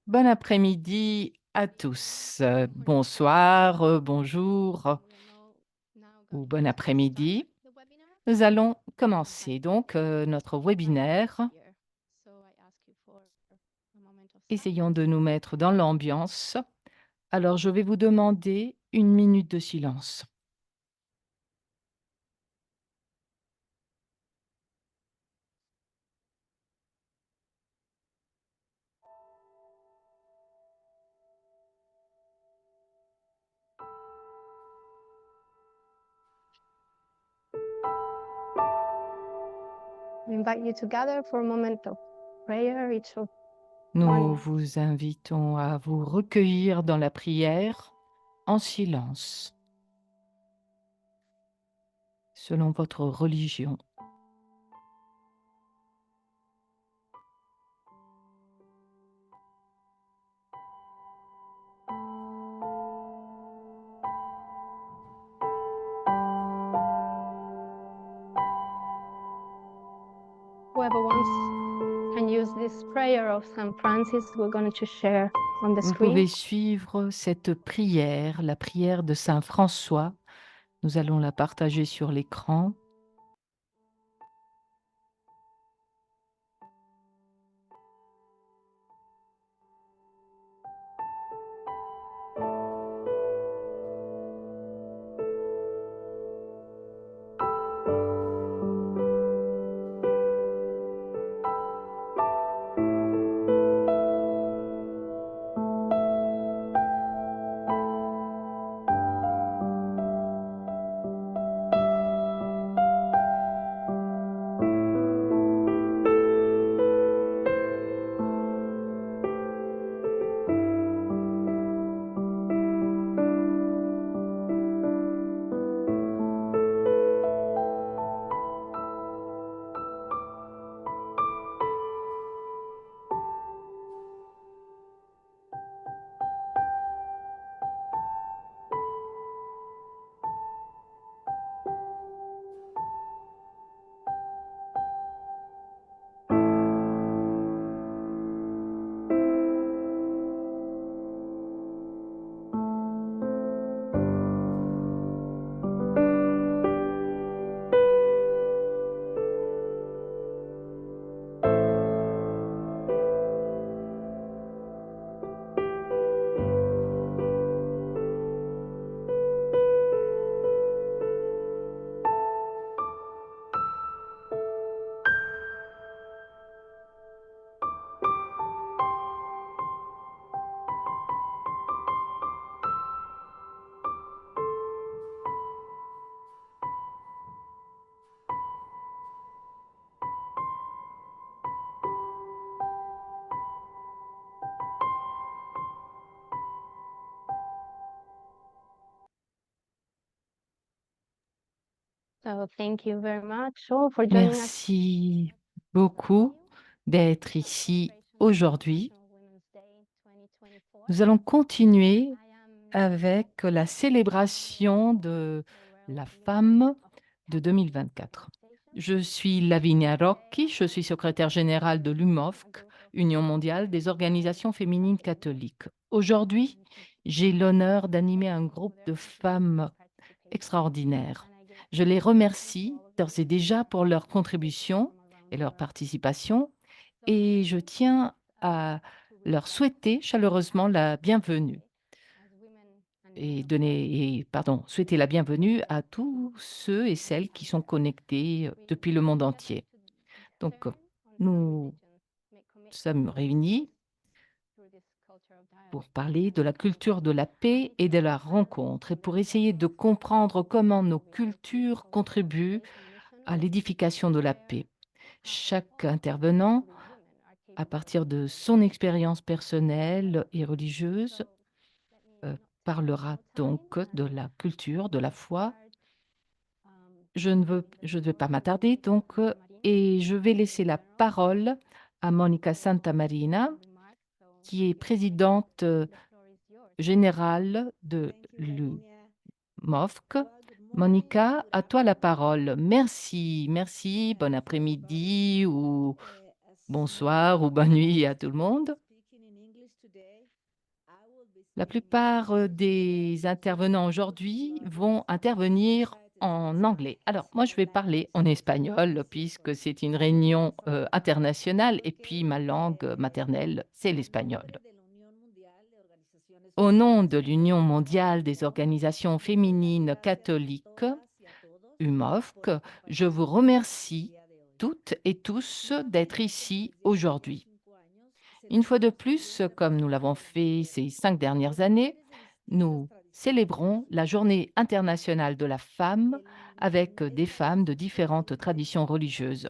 Bon après-midi à tous. Bonsoir, bonjour ou bon après-midi. Nous allons commencer donc notre webinaire. Essayons de nous mettre dans l'ambiance. Alors, je vais vous demander une minute de silence. Nous vous invitons à vous recueillir dans la prière en silence, selon votre religion. Whoever wants can use this prayer of Saint Francis. We're going to share on the Vous screen. pouvez suivre cette prière, la prière de Saint François. Nous allons la partager sur l'écran. So thank you very much all for joining us. Merci beaucoup d'être ici aujourd'hui. Nous allons continuer avec la célébration de la femme de 2024. Je suis Lavinia Rocchi, je suis secrétaire générale de l'UMOFC, Union mondiale des organisations féminines catholiques. Aujourd'hui, j'ai l'honneur d'animer un groupe de femmes extraordinaires. Je les remercie d'ores et déjà pour leur contribution et leur participation et je tiens à leur souhaiter chaleureusement la bienvenue et souhaiter la bienvenue à tous ceux et celles qui sont connectés depuis le monde entier. Donc, nous sommes réunis pour parler de la culture de la paix et de la rencontre et pour essayer de comprendre comment nos cultures contribuent à l'édification de la paix. Chaque intervenant, à partir de son expérience personnelle et religieuse, parlera donc de la culture, de la foi. Je ne vais pas m'attarder donc et je vais laisser la parole à Monica Santamarina, qui est présidente générale de l'UMOFC. Monica, à toi la parole. Merci, merci, bon après-midi ou bonsoir ou bonne nuit à tout le monde. La plupart des intervenants aujourd'hui vont intervenir en anglais. Alors, moi, je vais parler en espagnol puisque c'est une réunion internationale et puis ma langue maternelle, c'est l'espagnol. Au nom de l'Union mondiale des organisations féminines catholiques, UMOFC, je vous remercie toutes et tous d'être ici aujourd'hui. Une fois de plus, comme nous l'avons fait ces 5 dernières années, nous célébrons la Journée internationale de la femme avec des femmes de différentes traditions religieuses.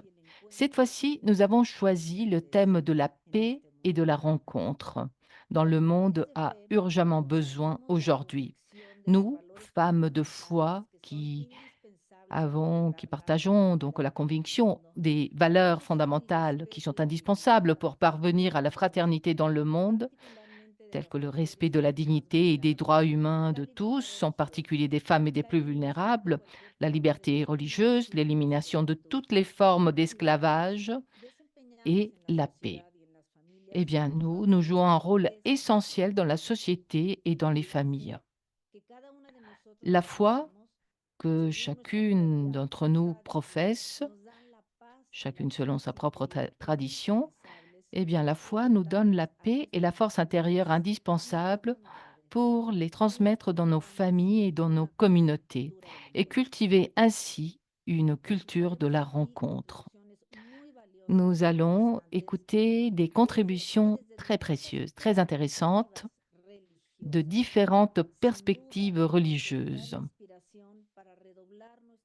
Cette fois-ci, nous avons choisi le thème de la paix et de la rencontre, dont le monde a urgemment besoin aujourd'hui. Nous, femmes de foi qui partageons donc la conviction des valeurs fondamentales qui sont indispensables pour parvenir à la fraternité dans le monde, telles que le respect de la dignité et des droits humains de tous, en particulier des femmes et des plus vulnérables, la liberté religieuse, l'élimination de toutes les formes d'esclavage et la paix. Eh bien, nous jouons un rôle essentiel dans la société et dans les familles. La foi que chacune d'entre nous professe, chacune selon sa propre tradition, eh bien, la foi nous donne la paix et la force intérieure indispensables pour les transmettre dans nos familles et dans nos communautés et cultiver ainsi une culture de la rencontre. Nous allons écouter des contributions très précieuses, très intéressantes, de différentes perspectives religieuses.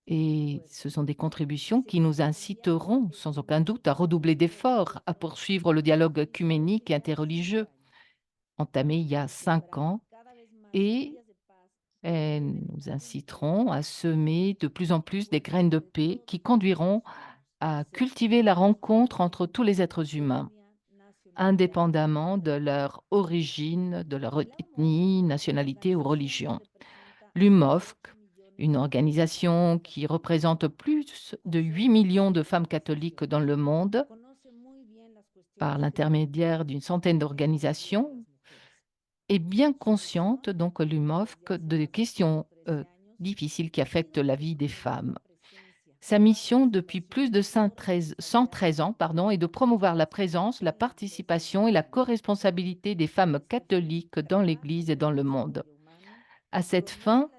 Et ce sont des contributions qui nous inciteront sans aucun doute à redoubler d'efforts, à poursuivre le dialogue œcuménique et interreligieux entamé il y a 5 ans et elles nous inciteront à semer de plus en plus des graines de paix qui conduiront à cultiver la rencontre entre tous les êtres humains, indépendamment de leur origine, de leur ethnie, nationalité ou religion. L'UMOFC, une organisation qui représente plus de 8 millions de femmes catholiques dans le monde, par l'intermédiaire d'une centaine d'organisations, est bien consciente, donc l'UMOFC, des questions difficiles qui affectent la vie des femmes. Sa mission depuis plus de 113 ans est de promouvoir la présence, la participation et la corresponsabilité des femmes catholiques dans l'Église et dans le monde. À cette fin,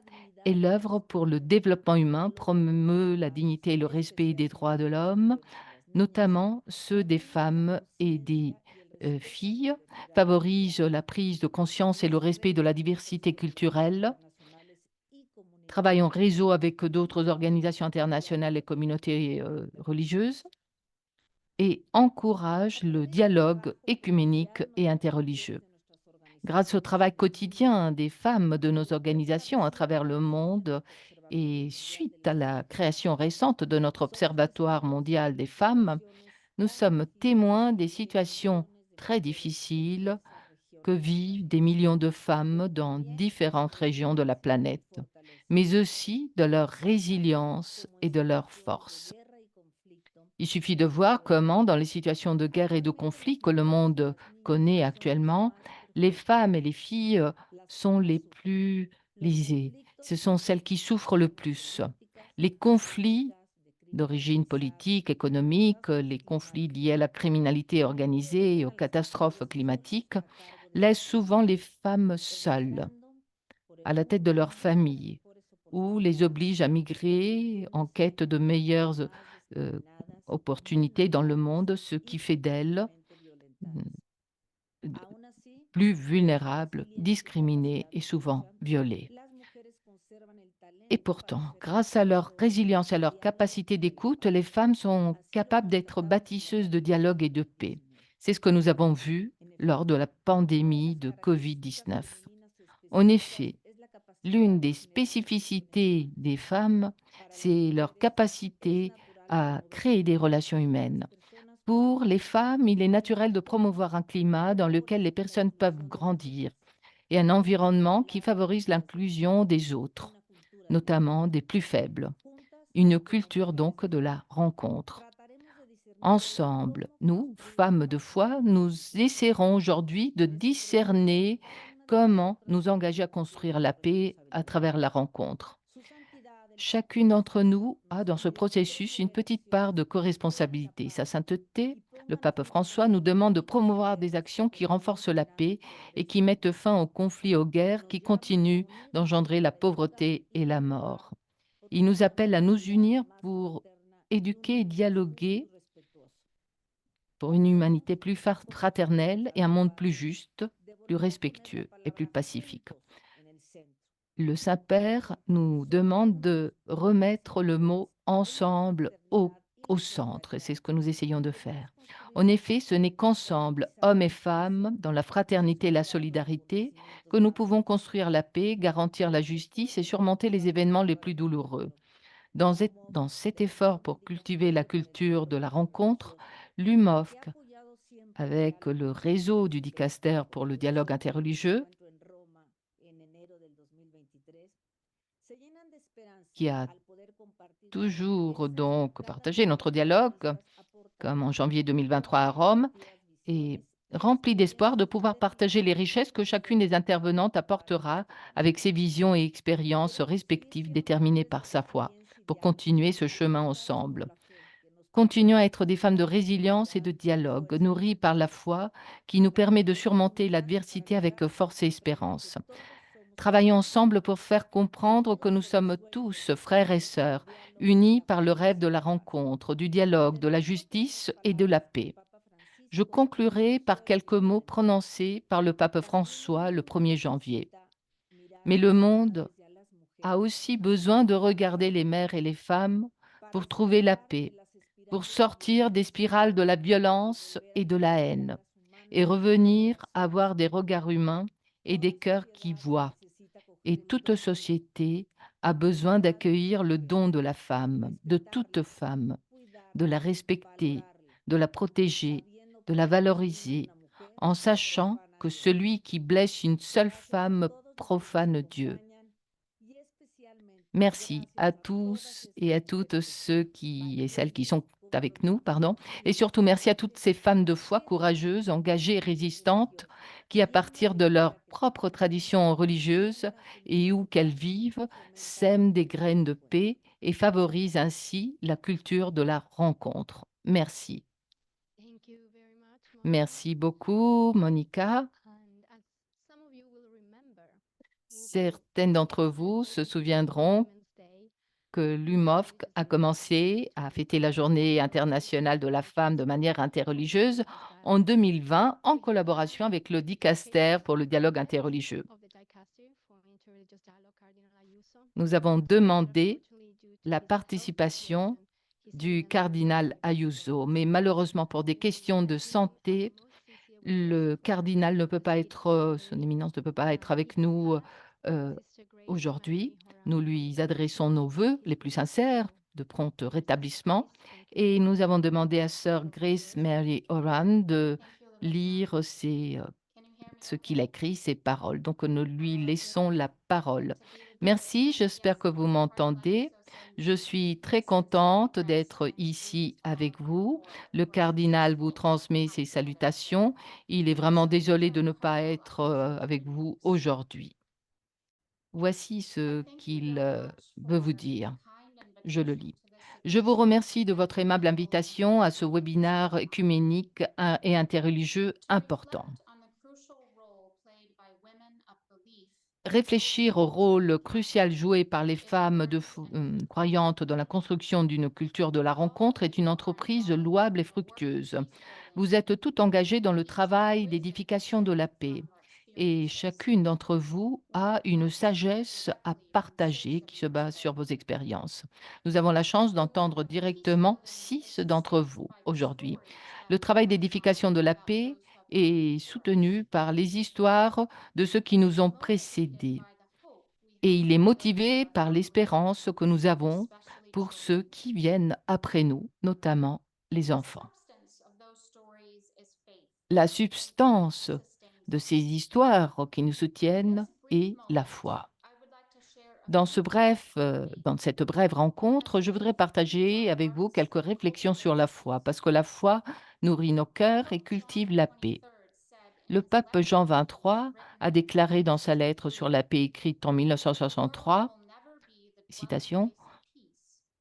elle œuvre pour le développement humain, promeut la dignité et le respect des droits de l'homme, notamment ceux des femmes et des filles, favorise la prise de conscience et le respect de la diversité culturelle, travaille en réseau avec d'autres organisations internationales et communautés religieuses et encourage le dialogue écuménique et interreligieux. Grâce au travail quotidien des femmes de nos organisations à travers le monde et suite à la création récente de notre Observatoire mondial des femmes, nous sommes témoins des situations très difficiles que vivent des millions de femmes dans différentes régions de la planète, mais aussi de leur résilience et de leur force. Il suffit de voir comment, dans les situations de guerre et de conflit que le monde connaît actuellement, les femmes et les filles sont les plus lésées. Ce sont celles qui souffrent le plus. Les conflits d'origine politique, économique, les conflits liés à la criminalité organisée et aux catastrophes climatiques laissent souvent les femmes seules, à la tête de leur famille, ou les obligent à migrer en quête de meilleures euh, opportunités dans le monde, ce qui fait d'elles d- plus vulnérables, discriminées et souvent violées. Et pourtant, grâce à leur résilience et à leur capacité d'écoute, les femmes sont capables d'être bâtisseuses de dialogue et de paix. C'est ce que nous avons vu lors de la pandémie de Covid-19. En effet, l'une des spécificités des femmes, c'est leur capacité à créer des relations humaines. Pour les femmes, il est naturel de promouvoir un climat dans lequel les personnes peuvent grandir et un environnement qui favorise l'inclusion des autres, notamment des plus faibles. Une culture donc de la rencontre. Ensemble, nous, femmes de foi, nous essaierons aujourd'hui de discerner comment nous engager à construire la paix à travers la rencontre. Chacune d'entre nous a dans ce processus une petite part de co-responsabilité. Sa sainteté, le pape François, nous demande de promouvoir des actions qui renforcent la paix et qui mettent fin aux conflits et aux guerres qui continuent d'engendrer la pauvreté et la mort. Il nous appelle à nous unir pour éduquer et dialoguer pour une humanité plus fraternelle et un monde plus juste, plus respectueux et plus pacifique. Le Saint-Père nous demande de remettre le mot ensemble au centre, et c'est ce que nous essayons de faire. En effet, ce n'est qu'ensemble, hommes et femmes, dans la fraternité et la solidarité, que nous pouvons construire la paix, garantir la justice et surmonter les événements les plus douloureux. Dans cet effort pour cultiver la culture de la rencontre, l'UMOFC, avec le réseau du Dicaster pour le dialogue interreligieux, qui a toujours donc partagé notre dialogue, comme en janvier 2023 à Rome, est rempli d'espoir de pouvoir partager les richesses que chacune des intervenantes apportera avec ses visions et expériences respectives déterminées par sa foi, pour continuer ce chemin ensemble. Continuons à être des femmes de résilience et de dialogue, nourries par la foi qui nous permet de surmonter l'adversité avec force et espérance. Travaillons ensemble pour faire comprendre que nous sommes tous frères et sœurs, unis par le rêve de la rencontre, du dialogue, de la justice et de la paix. Je conclurai par quelques mots prononcés par le pape François le 1er janvier. Mais le monde a aussi besoin de regarder les mères et les femmes pour trouver la paix, pour sortir des spirales de la violence et de la haine, et revenir à avoir des regards humains et des cœurs qui voient. Et toute société a besoin d'accueillir le don de la femme, de toute femme, de la respecter, de la protéger, de la valoriser, en sachant que celui qui blesse une seule femme profane Dieu. Merci à tous et à toutes ceux qui et celles qui sont avec nous, pardon, et surtout merci à toutes ces femmes de foi courageuses, engagées et résistantes qui, à partir de leur propre tradition religieuse et où qu'elles vivent, sèment des graines de paix et favorisent ainsi la culture de la rencontre. Merci. Merci beaucoup, Monica. Certaines d'entre vous se souviendront que l'UMOFC a commencé à fêter la Journée internationale de la femme de manière interreligieuse en 2020 en collaboration avec le Dicaster pour le dialogue interreligieux. Nous avons demandé la participation du cardinal Ayuso, mais malheureusement pour des questions de santé, le cardinal ne peut pas être, son éminence ne peut pas être avec nous aujourd'hui. Nous lui adressons nos vœux les plus sincères de prompt rétablissement et nous avons demandé à sœur Grace Mary Oran de lire ce qu'il a écrit, ses paroles. Donc nous lui laissons la parole. Merci, j'espère que vous m'entendez. Je suis très contente d'être ici avec vous. Le cardinal vous transmet ses salutations. Il est vraiment désolé de ne pas être avec vous aujourd'hui. Voici ce qu'il veut vous dire. Je le lis. Je vous remercie de votre aimable invitation à ce webinaire œcuménique et interreligieux important. Réfléchir au rôle crucial joué par les femmes croyantes dans la construction d'une culture de la rencontre est une entreprise louable et fructueuse. Vous êtes toutes engagées dans le travail d'édification de la paix et chacune d'entre vous a une sagesse à partager qui se base sur vos expériences. Nous avons la chance d'entendre directement 6 d'entre vous aujourd'hui. Le travail d'édification de la paix est soutenu par les histoires de ceux qui nous ont précédés. Et il est motivé par l'espérance que nous avons pour ceux qui viennent après nous, notamment les enfants. La substance de ces histoires qui nous soutiennent est la foi. Dans cette brève rencontre, je voudrais partager avec vous quelques réflexions sur la foi, parce que la foi nourrit nos cœurs et cultive la paix. Le pape Jean XXIII a déclaré dans sa lettre sur la paix écrite en 1963, citation,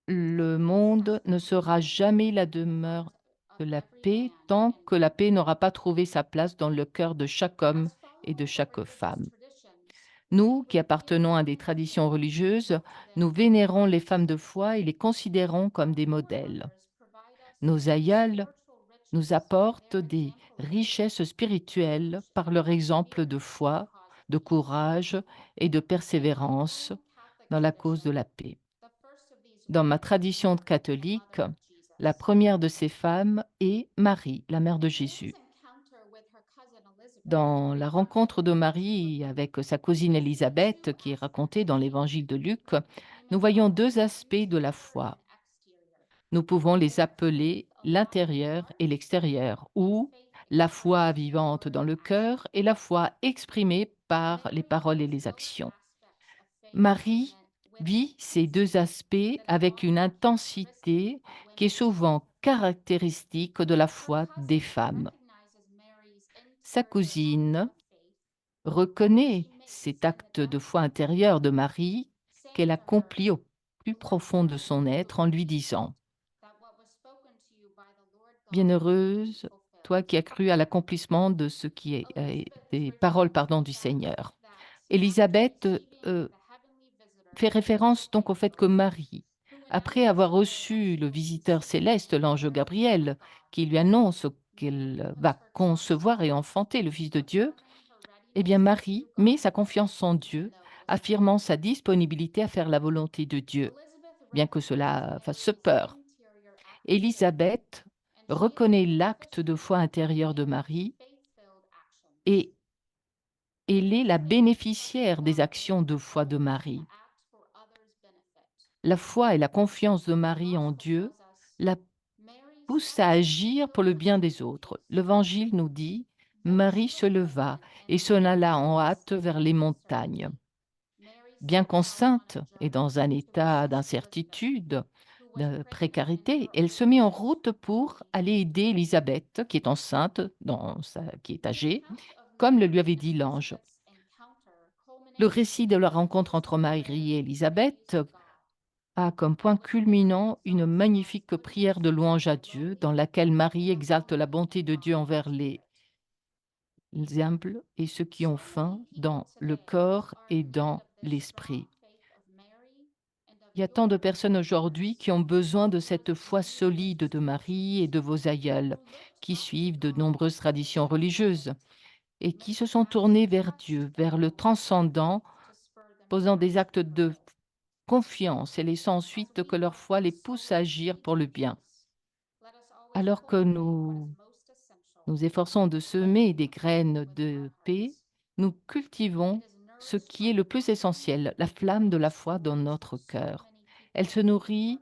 le monde ne sera jamais la demeure de la paix tant que la paix n'aura pas trouvé sa place dans le cœur de chaque homme et de chaque femme. Nous, qui appartenons à des traditions religieuses, nous vénérons les femmes de foi et les considérons comme des modèles. Nos aïeuls nous apportent des richesses spirituelles par leur exemple de foi, de courage et de persévérance dans la cause de la paix. Dans ma tradition catholique, la première de ces femmes est Marie, la mère de Jésus. Dans la rencontre de Marie avec sa cousine Élisabeth, qui est racontée dans l'évangile de Luc, nous voyons deux aspects de la foi. Nous pouvons les appeler l'intérieur et l'extérieur, ou la foi vivante dans le cœur et la foi exprimée par les paroles et les actions. Marie vit ces deux aspects avec une intensité qui est souvent caractéristique de la foi des femmes. Sa cousine reconnaît cet acte de foi intérieure de Marie qu'elle accomplit au plus profond de son être en lui disant: Bienheureuse, toi qui as cru à l'accomplissement de ce qui est des paroles pardon, du Seigneur. Élisabeth fait référence donc au fait que Marie, après avoir reçu le visiteur céleste, l'ange Gabriel, qui lui annonce qu'elle va concevoir et enfanter le Fils de Dieu, eh bien Marie met sa confiance en Dieu, affirmant sa disponibilité à faire la volonté de Dieu, bien que cela fasse peur. Élisabeth reconnaît l'acte de foi intérieure de Marie et elle est la bénéficiaire des actions de foi de Marie. La foi et la confiance de Marie en Dieu la poussent à agir pour le bien des autres. L'Évangile nous dit: Marie se leva et s'en alla en hâte vers les montagnes. Bien qu'enceinte et dans un état d'incertitude, de précarité, elle se met en route pour aller aider Élisabeth, qui est enceinte, qui est âgée, comme le lui avait dit l'ange. Le récit de la rencontre entre Marie et Élisabeth a comme point culminant une magnifique prière de louange à Dieu, dans laquelle Marie exalte la bonté de Dieu envers les humbles et ceux qui ont faim dans le corps et dans l'esprit. Il y a tant de personnes aujourd'hui qui ont besoin de cette foi solide de Marie et de vos aïeuls, qui suivent de nombreuses traditions religieuses et qui se sont tournés vers Dieu, vers le transcendant, posant des actes de confiance et laissant ensuite que leur foi les pousse à agir pour le bien. Alors que nous nous efforçons de semer des graines de paix, nous cultivons ce qui est le plus essentiel, la flamme de la foi dans notre cœur. Elle se nourrit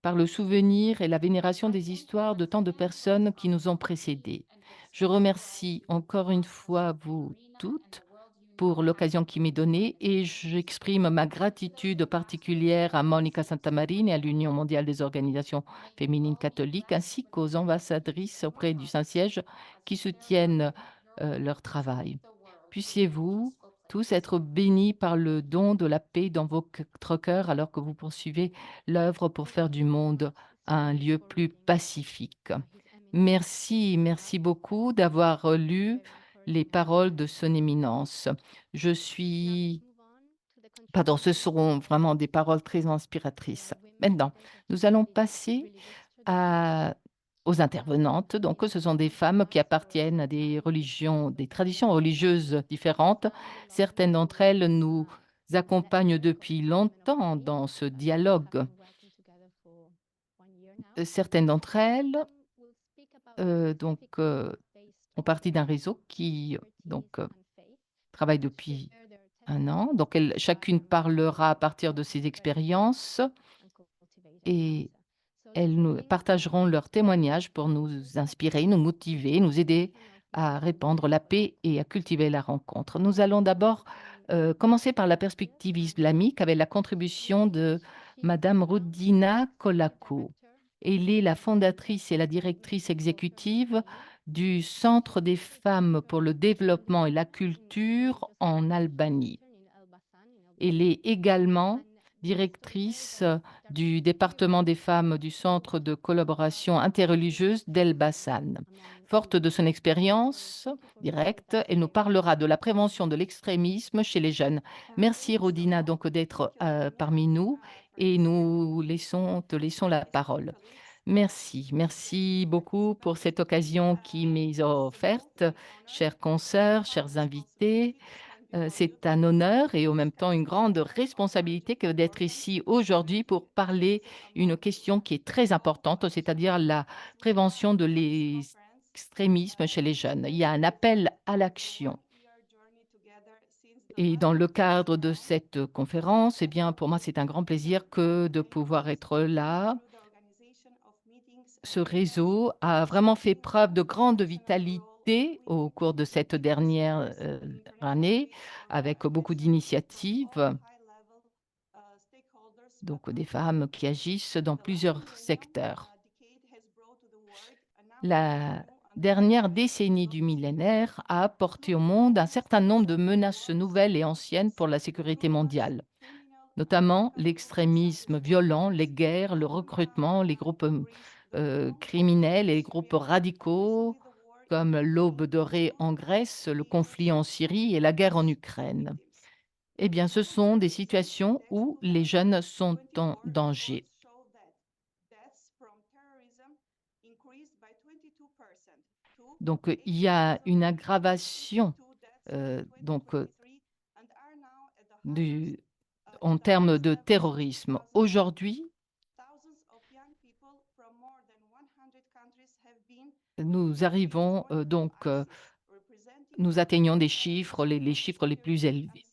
par le souvenir et la vénération des histoires de tant de personnes qui nous ont précédés. Je remercie encore une fois vous toutes pour l'occasion qui m'est donnée et j'exprime ma gratitude particulière à Monica Santamarine et à l'Union mondiale des organisations féminines catholiques ainsi qu'aux ambassadrices auprès du Saint-Siège qui soutiennent leur travail. Puissiez-vous tous être bénis par le don de la paix dans votre cœur alors que vous poursuivez l'œuvre pour faire du monde un lieu plus pacifique. Merci, merci beaucoup d'avoir lu les paroles de son éminence. Je suis Pardon, ce seront vraiment des paroles très inspiratrices. Maintenant, nous allons passer à aux intervenantes. Donc, ce sont des femmes qui appartiennent à des religions, des traditions religieuses différentes. Certaines d'entre elles nous accompagnent depuis longtemps dans ce dialogue. Certaines d'entre elles, font partie d'un réseau qui, travaille depuis 1 an. Donc chacune parlera à partir de ses expériences et elles nous partageront leurs témoignages pour nous inspirer, nous motiver, nous aider à répandre la paix et à cultiver la rencontre. Nous allons d'abord commencer par la perspective islamique avec la contribution de Madame Rudina Kolako. Elle est la fondatrice et la directrice exécutive du Centre des femmes pour le développement et la culture en Albanie. Elle est également directrice du département des femmes du Centre de collaboration interreligieuse d'Elbasan. Forte de son expérience directe, elle nous parlera de la prévention de l'extrémisme chez les jeunes. Merci Rodina donc d'être parmi nous et te laissons la parole. Merci beaucoup pour cette occasion qui m'est offerte, chers consoeurs, chers invités. C'est un honneur et en même temps une grande responsabilité que d'être ici aujourd'hui pour parler une question qui est très importante, c'est-à-dire la prévention de l'extrémisme chez les jeunes. Il y a un appel à l'action. Et dans le cadre de cette conférence, eh bien, pour moi, c'est un grand plaisir que de pouvoir être là. Ce réseau a vraiment fait preuve de grande vitalité au cours de cette dernière année, avec beaucoup d'initiatives, donc des femmes qui agissent dans plusieurs secteurs. La dernière décennie du millénaire a apporté au monde un certain nombre de menaces nouvelles et anciennes pour la sécurité mondiale, notamment l'extrémisme violent, les guerres, le recrutement, les groupes criminels et les groupes radicaux, comme l'aube dorée en Grèce, le conflit en Syrie et la guerre en Ukraine. Eh bien, ce sont des situations où les jeunes sont en danger. Donc, il y a une aggravation donc, du, en termes de terrorisme. Aujourd'hui, nous arrivons nous atteignons des chiffres, les chiffres les plus élevés.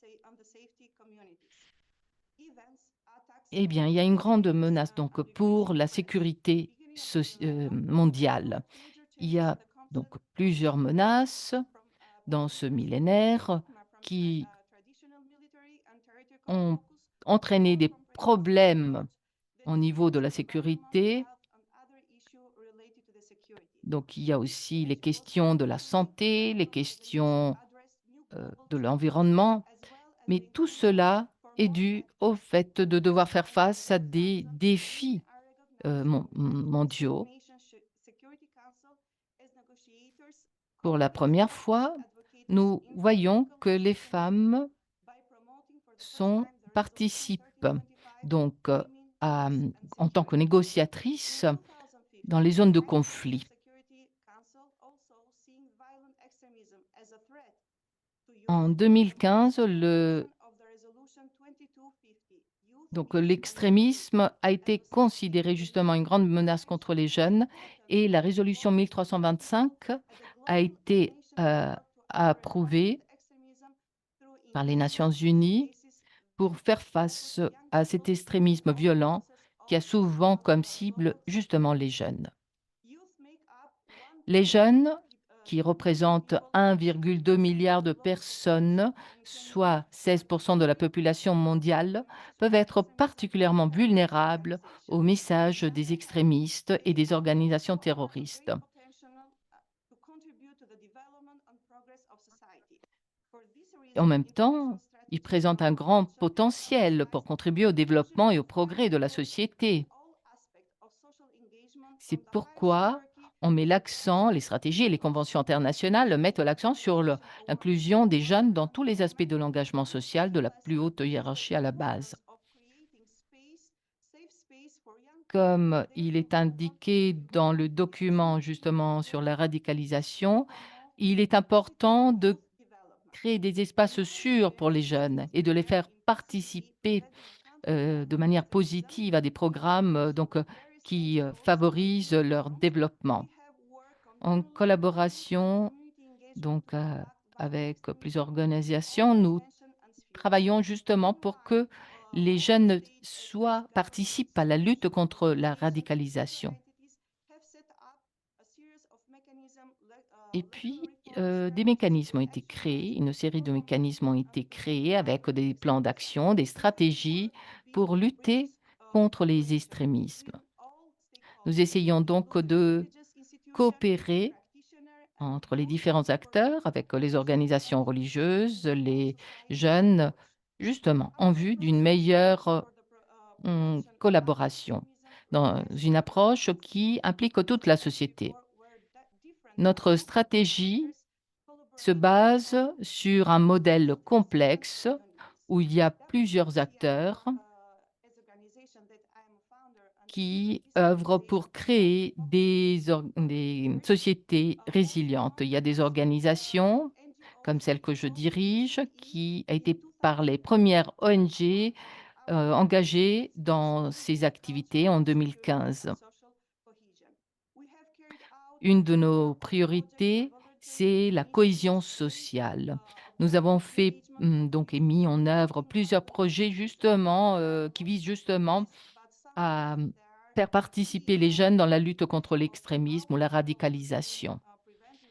Eh bien, il y a une grande menace donc pour la sécurité mondiale. Il y a donc plusieurs menaces dans ce millénaire qui ont entraîné des problèmes au niveau de la sécurité. Donc, il y a aussi les questions de la santé, les questions de l'environnement, mais tout cela est dû au fait de devoir faire face à des défis mondiaux. Pour la première fois, nous voyons que les femmes participent donc en tant que négociatrices dans les zones de conflit. En 2015, l'extrémisme a été considéré justement une grande menace contre les jeunes et la résolution 1325 a été approuvée par les Nations unies pour faire face à cet extrémisme violent qui a souvent comme cible justement les jeunes. Les jeunes, qui représentent 1,2 milliard de personnes, soit 16% de la population mondiale, peuvent être particulièrement vulnérables aux messages des extrémistes et des organisations terroristes. En même temps, ils présentent un grand potentiel pour contribuer au développement et au progrès de la société. C'est pourquoi on met l'accent, les stratégies et les conventions internationales mettent l'accent sur l'inclusion des jeunes dans tous les aspects de l'engagement social, de la plus haute hiérarchie à la base. Comme il est indiqué dans le document justement sur la radicalisation, il est important de créer des espaces sûrs pour les jeunes et de les faire participer de manière positive à des programmes qui favorisent leur développement. En collaboration avec plusieurs organisations, nous travaillons justement pour que les jeunes participent à la lutte contre la radicalisation. Et puis, des mécanismes ont été créés, une série de mécanismes ont été créés avec des plans d'action, des stratégies pour lutter contre les extrémismes. Nous essayons donc de coopérer entre les différents acteurs, avec les organisations religieuses, les jeunes, justement en vue d'une meilleure collaboration dans une approche qui implique toute la société. Notre stratégie se base sur un modèle complexe où il y a plusieurs acteurs qui œuvrent pour créer des sociétés résilientes. Il y a des organisations comme celle que je dirige, qui a été par les premières ONG engagées dans ces activités en 2015. Une de nos priorités, c'est la cohésion sociale. Nous avons fait, donc et mis en œuvre plusieurs projets justement, qui visent justement à faire participer les jeunes dans la lutte contre l'extrémisme ou la radicalisation.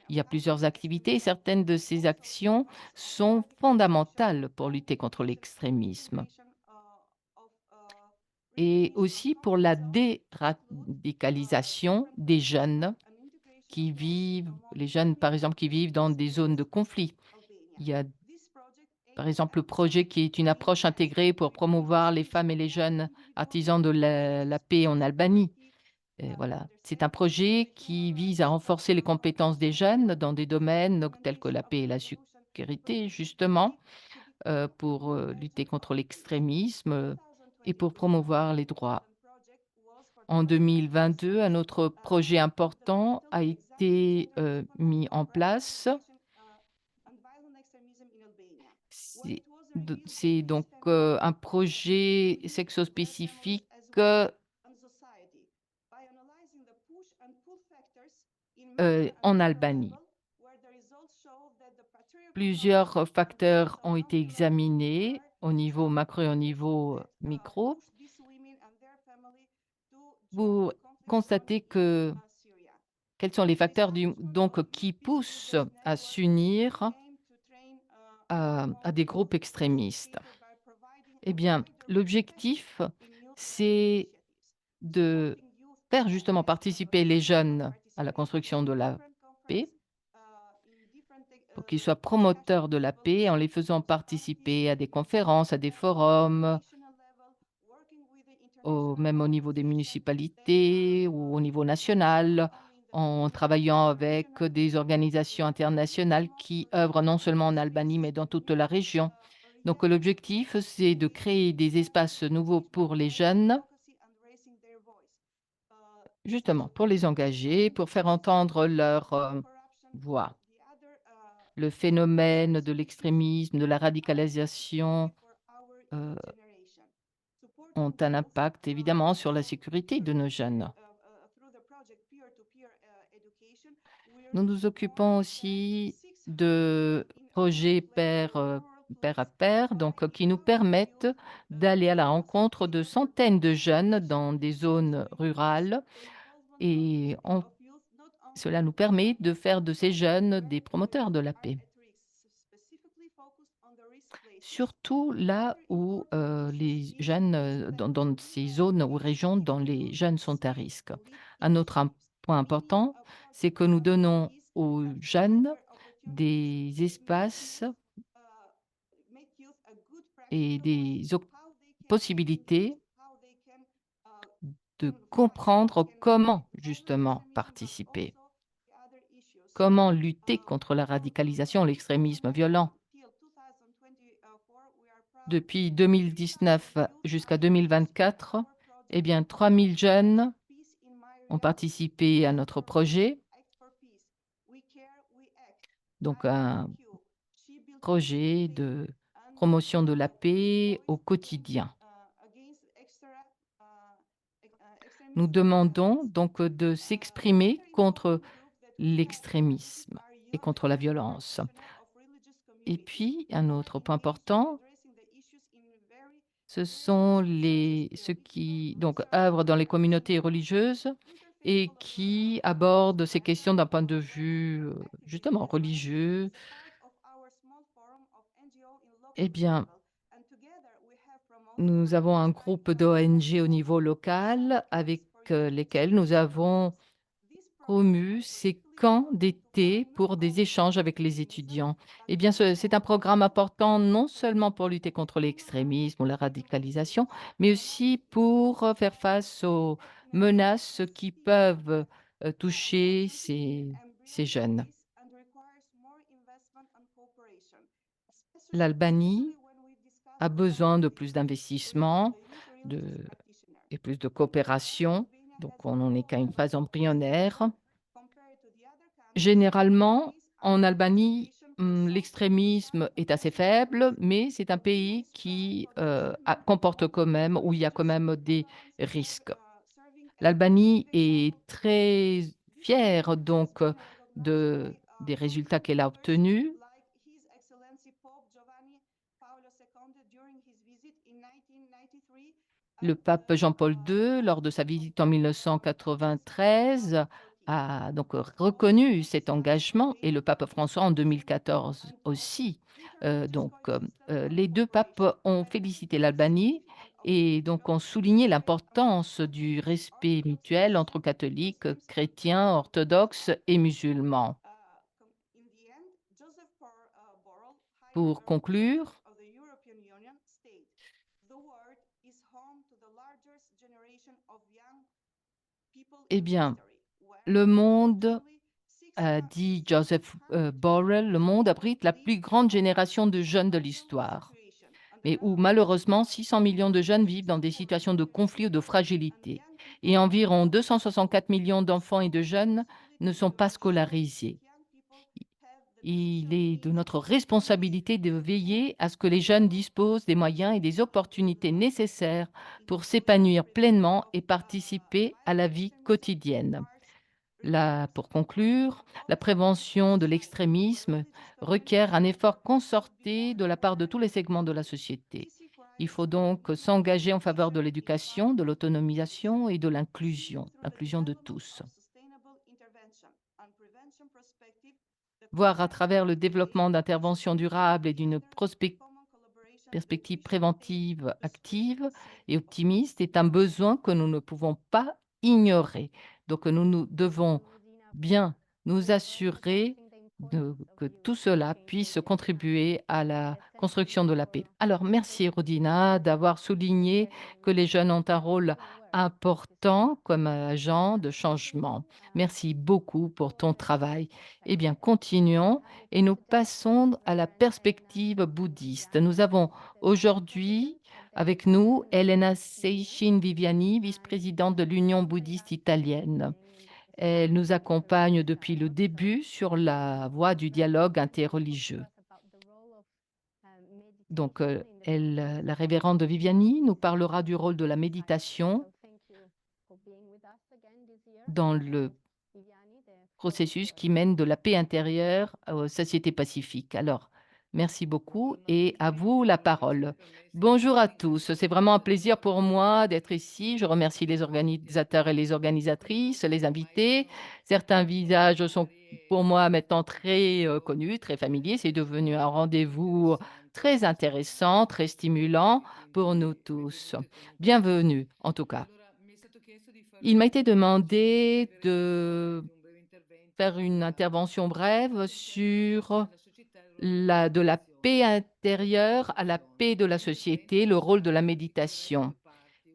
Il y a plusieurs activités et certaines de ces actions sont fondamentales pour lutter contre l'extrémisme et aussi pour la déradicalisation des jeunes qui vivent les jeunes, par exemple, qui vivent dans des zones de conflit. Il y a, par exemple, le projet qui est une approche intégrée pour promouvoir les femmes et les jeunes artisans de la paix en Albanie. Voilà, c'est un projet qui vise à renforcer les compétences des jeunes dans des domaines donc tels que la paix et la sécurité, justement, pour, lutter contre l'extrémisme, et pour promouvoir les droits. En 2022, un autre projet important a été, mis en place. C'est donc, un projet sexospécifique, en Albanie. Plusieurs facteurs ont été examinés au niveau macro et au niveau micro pour constater quels sont les facteurs donc qui poussent à s'unir à des groupes extrémistes. Eh bien, l'objectif, c'est de faire justement participer les jeunes à la construction de la paix, pour qu'ils soient promoteurs de la paix en les faisant participer à des conférences, à des forums, même au niveau des municipalités ou au niveau national, en travaillant avec des organisations internationales qui œuvrent non seulement en Albanie, mais dans toute la région. Donc l'objectif, c'est de créer des espaces nouveaux pour les jeunes, justement pour les engager, pour faire entendre leur voix. Le phénomène de l'extrémisme, de la radicalisation ont un impact évidemment sur la sécurité de nos jeunes. Nous nous occupons aussi de projets pair à pair, donc qui nous permettent d'aller à la rencontre de centaines de jeunes dans des zones rurales et cela nous permet de faire de ces jeunes des promoteurs de la paix. Surtout là où les jeunes, dans ces zones ou régions dont les jeunes sont à risque. Un autre point important, c'est que nous donnons aux jeunes des espaces et des possibilités de comprendre comment justement participer, comment lutter contre la radicalisation, l'extrémisme violent. Depuis 2019 jusqu'à 2024, eh bien 3 000 jeunes ont participé à notre projet, donc un projet de promotion de la paix au quotidien. Nous demandons donc de s'exprimer contre l'extrémisme et contre la violence. Et puis, un autre point important, ce sont ceux qui donc œuvrent dans les communautés religieuses et qui aborde ces questions d'un point de vue, justement religieux. Eh bien, nous avons un groupe d'ONG au niveau local avec, lesquels nous avons promu ces camps d'été pour des échanges avec les étudiants. Eh bien, c'est un programme important non seulement pour lutter contre l'extrémisme ou la radicalisation, mais aussi pour faire face aux menaces qui peuvent toucher ces jeunes. L'Albanie a besoin de plus d'investissement de, et plus de coopération. Donc, on n'en est qu'à une phase embryonnaire. Généralement, en Albanie, l'extrémisme est assez faible, mais c'est un pays qui, comporte quand même où il y a quand même des risques. L'Albanie est très fière donc, des résultats qu'elle a obtenus. Le pape Jean-Paul II, lors de sa visite en 1993, a donc reconnu cet engagement et le pape François en 2014 aussi. Les 2 papes ont félicité l'Albanie et donc ont souligné l'importance du respect mutuel entre catholiques, chrétiens, orthodoxes et musulmans. Pour conclure, eh bien, le monde dit Joseph Borrell, le monde abrite la plus grande génération de jeunes de l'histoire, mais où malheureusement 600 millions de jeunes vivent dans des situations de conflit ou de fragilité. Et environ 264 millions d'enfants et de jeunes ne sont pas scolarisés. Il est de notre responsabilité de veiller à ce que les jeunes disposent des moyens et des opportunités nécessaires pour s'épanouir pleinement et participer à la vie quotidienne. Pour conclure, la prévention de l'extrémisme requiert un effort concerté de la part de tous les segments de la société. Il faut donc s'engager en faveur de l'éducation, de l'autonomisation et de l'inclusion de tous. Voir à travers le développement d'interventions durables et d'une perspective préventive active et optimiste est un besoin que nous ne pouvons pas ignorer. Donc nous devons bien nous assurer que tout cela puisse contribuer à la construction de la paix. Alors merci Rodina d'avoir souligné que les jeunes ont un rôle important comme agent de changement. Merci beaucoup pour ton travail. Eh bien, continuons et nous passons à la perspective bouddhiste. Nous avons aujourd'hui avec nous Elena Seichin Viviani, vice-présidente de l'Union bouddhiste italienne. Elle nous accompagne depuis le début sur la voie du dialogue interreligieux. Donc, la révérende Viviani nous parlera du rôle de la méditation dans le processus qui mène de la paix intérieure aux sociétés pacifiques. Alors, merci beaucoup et à vous la parole. Bonjour à tous, c'est vraiment un plaisir pour moi d'être ici. Je remercie les organisateurs et les organisatrices, les invités. Certains visages sont pour moi maintenant très connus, très familiers. C'est devenu un rendez-vous très intéressant, très stimulant pour nous tous. Bienvenue en tout cas. Il m'a été demandé de faire une intervention brève sur de la paix intérieure à la paix de la société, le rôle de la méditation.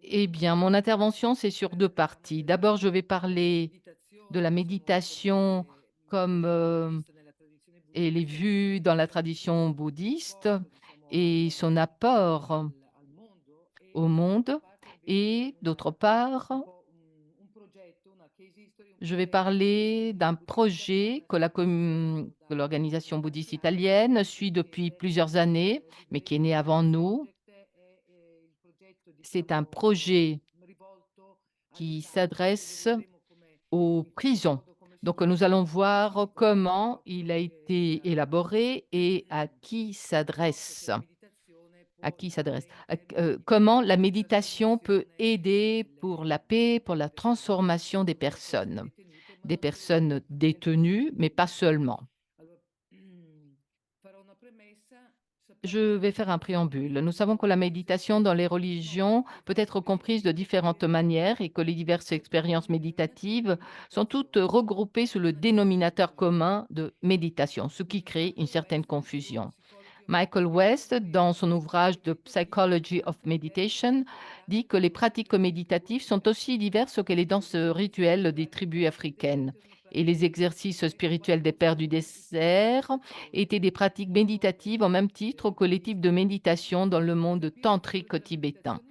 Eh bien, mon intervention, c'est sur 2 parties. D'abord, je vais parler de la méditation comme, elle est vue dans la tradition bouddhiste et son apport au monde et d'autre part, je vais parler d'un projet que l'organisation bouddhiste italienne suit depuis plusieurs années, mais qui est né avant nous. C'est un projet qui s'adresse aux prisons. Donc, nous allons voir comment il a été élaboré et à qui s'adresse. À qui s'adresse? Comment la méditation peut aider pour la paix, pour la transformation des personnes détenues, mais pas seulement. Je vais faire un préambule. Nous savons que la méditation dans les religions peut être comprise de différentes manières et que les diverses expériences méditatives sont toutes regroupées sous le dénominateur commun de méditation, ce qui crée une certaine confusion. Michael West, dans son ouvrage The Psychology of Meditation, dit que les pratiques méditatives sont aussi diverses que les danses rituelles des tribus africaines. Et les exercices spirituels des pères du dessert étaient des pratiques méditatives au même titre que les types de méditation dans le monde tantrique tibétain.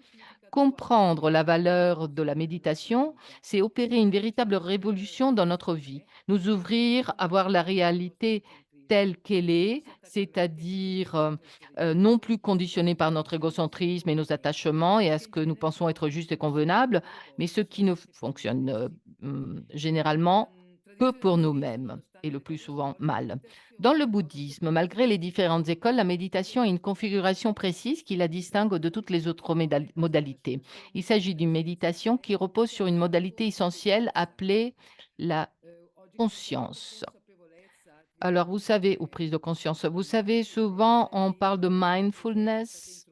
Comprendre la valeur de la méditation, c'est opérer une véritable révolution dans notre vie, nous ouvrir à voir la réalité telle qu'elle est, c'est-à-dire non plus conditionnée par notre égocentrisme et nos attachements et à ce que nous pensons être juste et convenable, mais ce qui ne fonctionne généralement que pour nous-mêmes et le plus souvent mal. Dans le bouddhisme, malgré les différentes écoles, la méditation a une configuration précise qui la distingue de toutes les autres modalités. Il s'agit d'une méditation qui repose sur une modalité essentielle appelée la conscience. Alors, vous savez, ou prise de conscience, vous savez, souvent on parle de mindfulness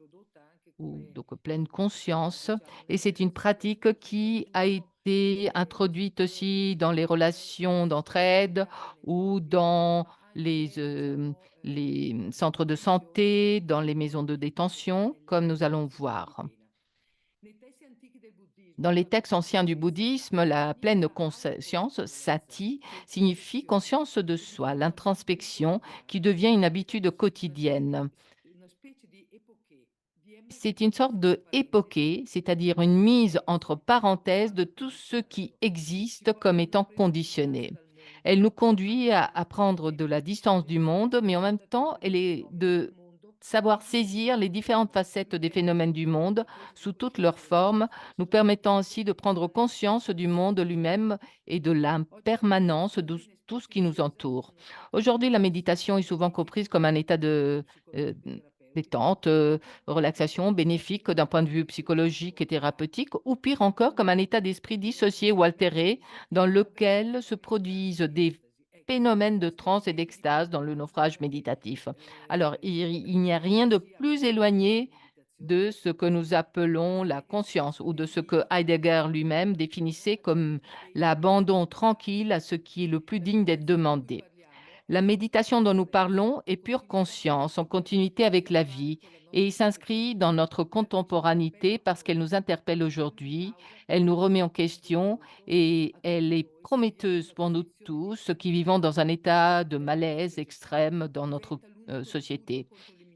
ou donc pleine conscience, et c'est une pratique qui a été introduite aussi dans les relations d'entraide ou dans les centres de santé, dans les maisons de détention, comme nous allons voir. Dans les textes anciens du bouddhisme, la pleine conscience, sati, signifie conscience de soi, l'introspection qui devient une habitude quotidienne. C'est une sorte de époquée, c'est-à-dire une mise entre parenthèses de tout ce qui existe comme étant conditionné. Elle nous conduit à prendre de la distance du monde, mais en même temps, elle est de savoir saisir les différentes facettes des phénomènes du monde sous toutes leurs formes, nous permettant ainsi de prendre conscience du monde lui-même et de l'impermanence de tout ce qui nous entoure. Aujourd'hui, la méditation est souvent comprise comme un état de euh, détente, relaxation bénéfique d'un point de vue psychologique et thérapeutique, ou pire encore, comme un état d'esprit dissocié ou altéré dans lequel se produisent des phénomènes de transe et d'extase dans le naufrage méditatif. Alors, il n'y a rien de plus éloigné de ce que nous appelons la conscience ou de ce que Heidegger lui-même définissait comme l'abandon tranquille à ce qui est le plus digne d'être demandé. La méditation dont nous parlons est pure conscience, en continuité avec la vie, et il s'inscrit dans notre contemporanité parce qu'elle nous interpelle aujourd'hui, elle nous remet en question et elle est prometteuse pour nous tous qui vivons dans un état de malaise extrême dans notre société.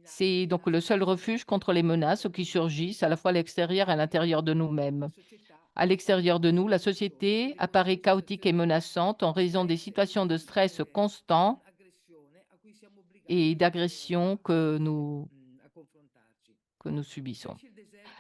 C'est donc le seul refuge contre les menaces qui surgissent à la fois à l'extérieur et à l'intérieur de nous-mêmes. À l'extérieur de nous, la société apparaît chaotique et menaçante en raison des situations de stress constant et d'agression que nous subissons.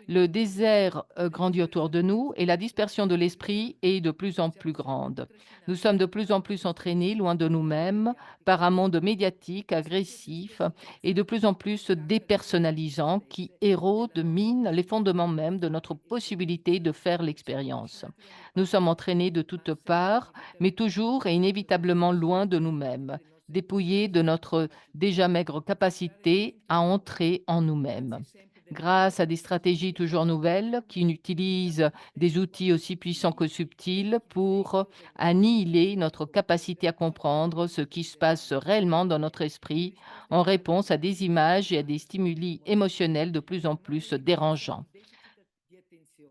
Le désert grandit autour de nous et la dispersion de l'esprit est de plus en plus grande. Nous sommes de plus en plus entraînés loin de nous-mêmes par un monde médiatique, agressif et de plus en plus dépersonnalisant qui érode, mine les fondements même de notre possibilité de faire l'expérience. Nous sommes entraînés de toutes parts, mais toujours et inévitablement loin de nous-mêmes, dépouillés de notre déjà maigre capacité à entrer en nous-mêmes. Grâce à des stratégies toujours nouvelles qui utilisent des outils aussi puissants que subtils pour annihiler notre capacité à comprendre ce qui se passe réellement dans notre esprit en réponse à des images et à des stimuli émotionnels de plus en plus dérangeants.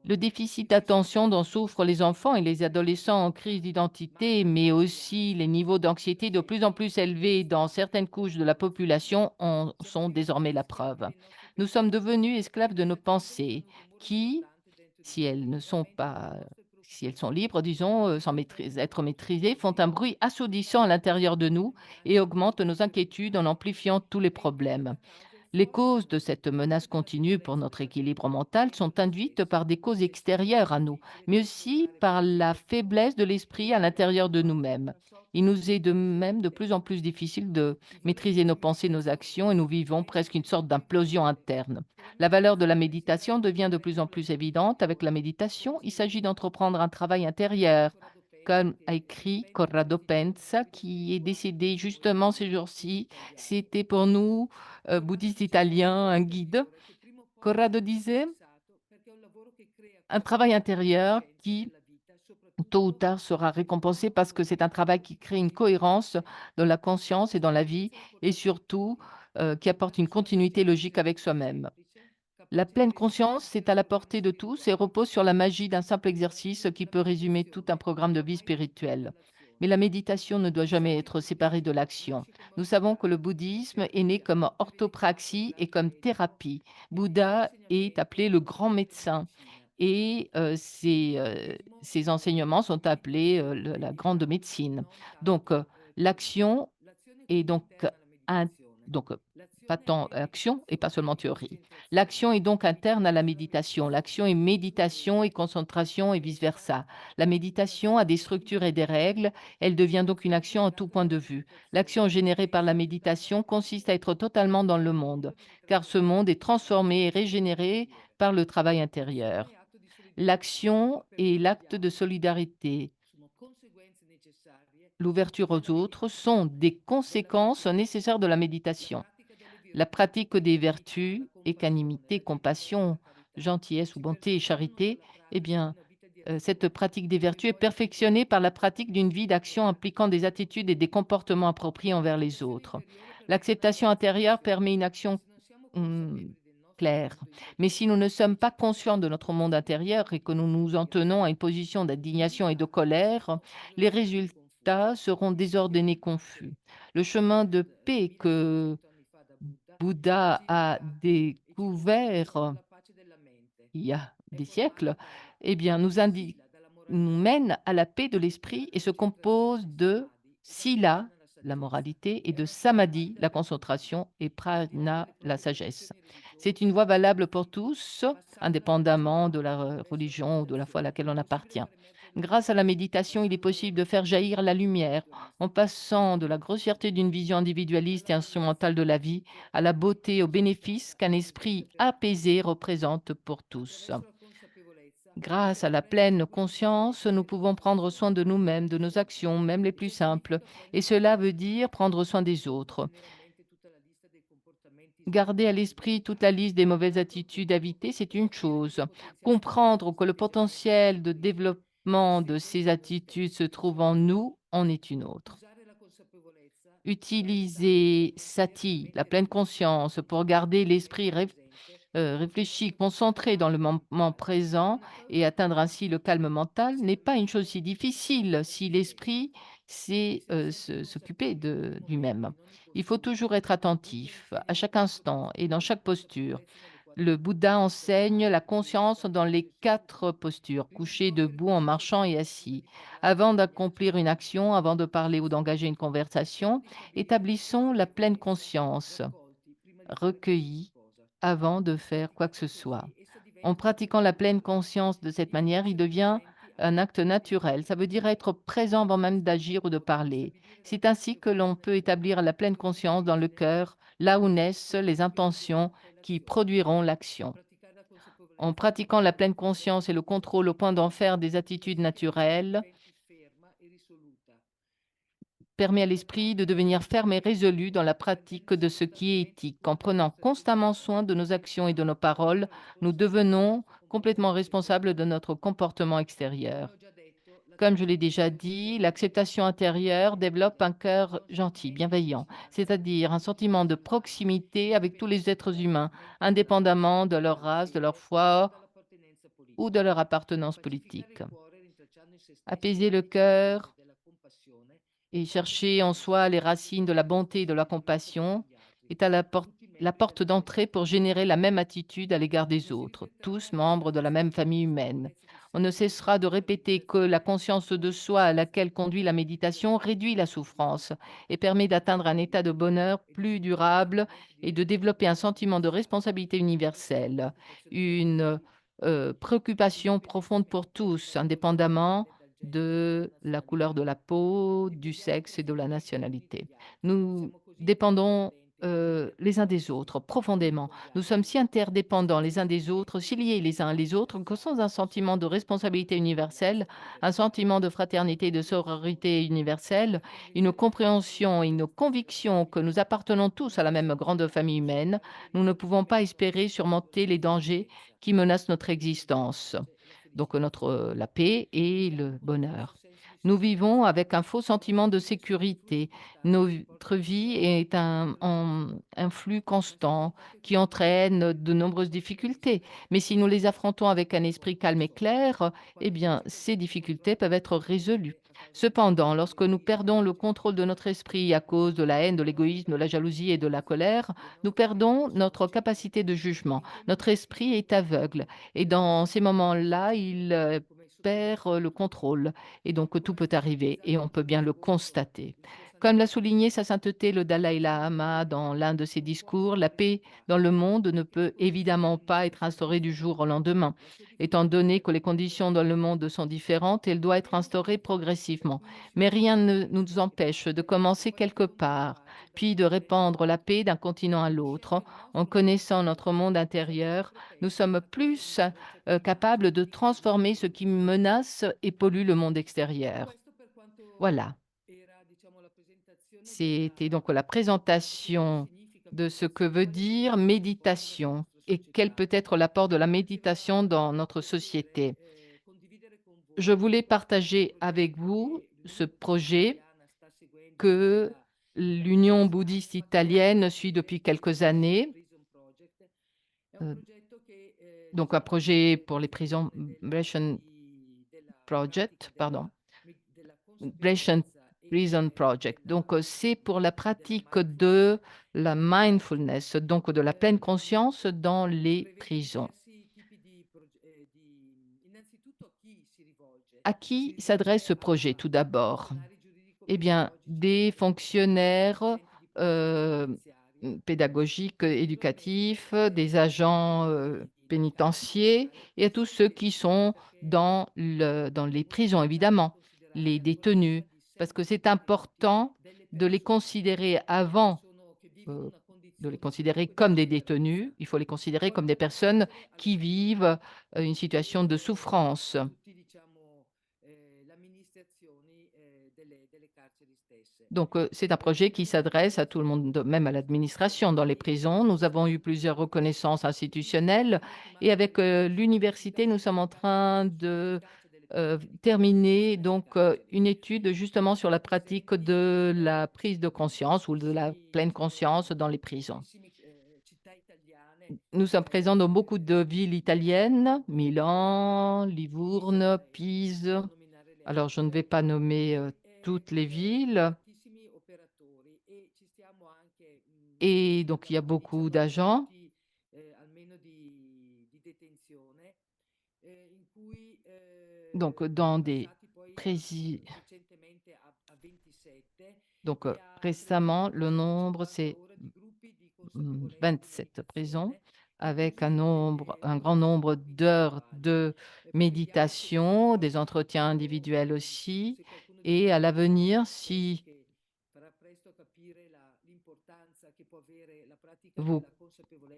Le déficit d'attention dont souffrent les enfants et les adolescents en crise d'identité, mais aussi les niveaux d'anxiété de plus en plus élevés dans certaines couches de la population en sont désormais la preuve. Nous sommes devenus esclaves de nos pensées qui, si elles ne sont pas, si elles sont libres, disons, sans être maîtrisées, font un bruit assourdissant à l'intérieur de nous et augmentent nos inquiétudes en amplifiant tous les problèmes. Les causes de cette menace continue pour notre équilibre mental sont induites par des causes extérieures à nous, mais aussi par la faiblesse de l'esprit à l'intérieur de nous-mêmes. Il nous est de même de plus en plus difficile de maîtriser nos pensées, nos actions, et nous vivons presque une sorte d'implosion interne. La valeur de la méditation devient de plus en plus évidente. Avec la méditation, il s'agit d'entreprendre un travail intérieur, comme a écrit Corrado Penza, qui est décédé justement ces jours-ci. C'était pour nous, bouddhistes italiens, un guide. Corrado disait: «Un travail intérieur qui, tôt ou tard, sera récompensé parce que c'est un travail qui crée une cohérence dans la conscience et dans la vie et surtout, qui apporte une continuité logique avec soi-même». La pleine conscience, c'est à la portée de tous et repose sur la magie d'un simple exercice qui peut résumer tout un programme de vie spirituelle. Mais la méditation ne doit jamais être séparée de l'action. Nous savons que le bouddhisme est né comme orthopraxie et comme thérapie. Bouddha est appelé le grand médecin et ses enseignements sont appelés la grande médecine. Donc, l'action et un donc, pas tant action et pas seulement théorie. L'action est donc interne à la méditation. L'action est méditation et concentration et vice-versa. La méditation a des structures et des règles. Elle devient donc une action en tout point de vue. L'action générée par la méditation consiste à être totalement dans le monde, car ce monde est transformé et régénéré par le travail intérieur. L'action est l'acte de solidarité. L'ouverture aux autres sont des conséquences nécessaires de la méditation. La pratique des vertus, équanimité, compassion, gentillesse ou bonté et charité, eh bien, cette pratique des vertus est perfectionnée par la pratique d'une vie d'action impliquant des attitudes et des comportements appropriés envers les autres. L'acceptation intérieure permet une action Mmh, clair. Mais si nous ne sommes pas conscients de notre monde intérieur et que nous nous en tenons à une position d'indignation et de colère, les résultats seront désordonnés, confus. Le chemin de paix que Bouddha a découvert il y a des siècles, eh bien, nous mène à la paix de l'esprit et se compose de sila, la moralité, et de samadhi, la concentration, et prana, la sagesse. C'est une voie valable pour tous, indépendamment de la religion ou de la foi à laquelle on appartient. Grâce à la méditation, il est possible de faire jaillir la lumière en passant de la grossièreté d'une vision individualiste et instrumentale de la vie à la beauté et au bénéfice qu'un esprit apaisé représente pour tous. Grâce à la pleine conscience, nous pouvons prendre soin de nous-mêmes, de nos actions, même les plus simples, et cela veut dire prendre soin des autres. Garder à l'esprit toute la liste des mauvaises attitudes à éviter, c'est une chose. Comprendre que le potentiel de développement de ces attitudes se trouve en nous en est une autre. Utiliser sati, la pleine conscience, pour garder l'esprit réfléchi, concentré dans le moment présent et atteindre ainsi le calme mental n'est pas une chose si difficile si l'esprit sait s'occuper de lui-même. Il faut toujours être attentif à chaque instant et dans chaque posture. Le Bouddha enseigne la conscience dans les quatre postures, couché, debout, en marchant et assis. Avant d'accomplir une action, avant de parler ou d'engager une conversation, établissons la pleine conscience, recueillie avant de faire quoi que ce soit. En pratiquant la pleine conscience de cette manière, il devient un acte naturel. Ça veut dire être présent avant même d'agir ou de parler. C'est ainsi que l'on peut établir la pleine conscience dans le cœur, là où naissent les intentions qui produiront l'action. En pratiquant la pleine conscience et le contrôle au point d'en faire des attitudes naturelles, permet à l'esprit de devenir ferme et résolu dans la pratique de ce qui est éthique. En prenant constamment soin de nos actions et de nos paroles, nous devenons complètement responsables de notre comportement extérieur. Comme je l'ai déjà dit, l'acceptation intérieure développe un cœur gentil, bienveillant, c'est-à-dire un sentiment de proximité avec tous les êtres humains, indépendamment de leur race, de leur foi ou de leur appartenance politique. Apaiser le cœur et chercher en soi les racines de la bonté et de la compassion est à la porte d'entrée pour générer la même attitude à l'égard des autres, tous membres de la même famille humaine. On ne cessera de répéter que la conscience de soi à laquelle conduit la méditation réduit la souffrance et permet d'atteindre un état de bonheur plus durable et de développer un sentiment de responsabilité universelle, une préoccupation profonde pour tous, indépendamment de la couleur de la peau, du sexe et de la nationalité. Nous dépendons les uns des autres profondément. Nous sommes si interdépendants les uns des autres, si liés les uns les autres, que sans un sentiment de responsabilité universelle, un sentiment de fraternité et de sororité universelle, une compréhension et une conviction que nous appartenons tous à la même grande famille humaine, nous ne pouvons pas espérer surmonter les dangers qui menacent notre existence, donc la paix et le bonheur. Nous vivons avec un faux sentiment de sécurité. Notre vie est un flux constant qui entraîne de nombreuses difficultés. Mais si nous les affrontons avec un esprit calme et clair, eh bien, ces difficultés peuvent être résolues. Cependant, lorsque nous perdons le contrôle de notre esprit à cause de la haine, de l'égoïsme, de la jalousie et de la colère, nous perdons notre capacité de jugement. Notre esprit est aveugle et dans ces moments-là, il perd le contrôle et donc tout peut arriver et on peut bien le constater. Comme l'a souligné Sa Sainteté le Dalai Lama dans l'un de ses discours, la paix dans le monde ne peut évidemment pas être instaurée du jour au lendemain. Étant donné que les conditions dans le monde sont différentes, elle doit être instaurée progressivement. Mais rien ne nous empêche de commencer quelque part, puis de répandre la paix d'un continent à l'autre. En connaissant notre monde intérieur, nous sommes plus capables de transformer ce qui menace et pollue le monde extérieur. Voilà. C'était donc la présentation de ce que veut dire méditation et quel peut être l'apport de la méditation dans notre société. Je voulais partager avec vous ce projet que l'Union bouddhiste italienne suit depuis quelques années, euh, donc un projet pour les prisons, pardon, Liberation Prison Project. Donc, c'est pour la pratique de la mindfulness, donc de la pleine conscience dans les prisons. À qui s'adresse ce projet tout d'abord? Eh bien, des fonctionnaires euh, pédagogiques, éducatifs, des agents pénitentiaires et à tous ceux qui sont dans les prisons, évidemment, les détenus, parce que c'est important de les considérer avant euh, de les considérer comme des détenus, il faut les considérer comme des personnes qui vivent une situation de souffrance. Donc, c'est un projet qui s'adresse à tout le monde, même à l'administration dans les prisons. Nous avons eu plusieurs reconnaissances institutionnelles et avec l'université, nous sommes en train de terminer donc une étude justement sur la pratique de la prise de conscience ou de la pleine conscience dans les prisons. Nous sommes présents dans beaucoup de villes italiennes, Milan, Livourne, Pise. Alors, je ne vais pas nommer toutes les villes. Et donc, il y a beaucoup d'agents. Donc, dans des prési- donc récemment, le nombre, c'est 27 prisons avec un grand nombre d'heures de méditation, des entretiens individuels aussi. Et à l'avenir, si vous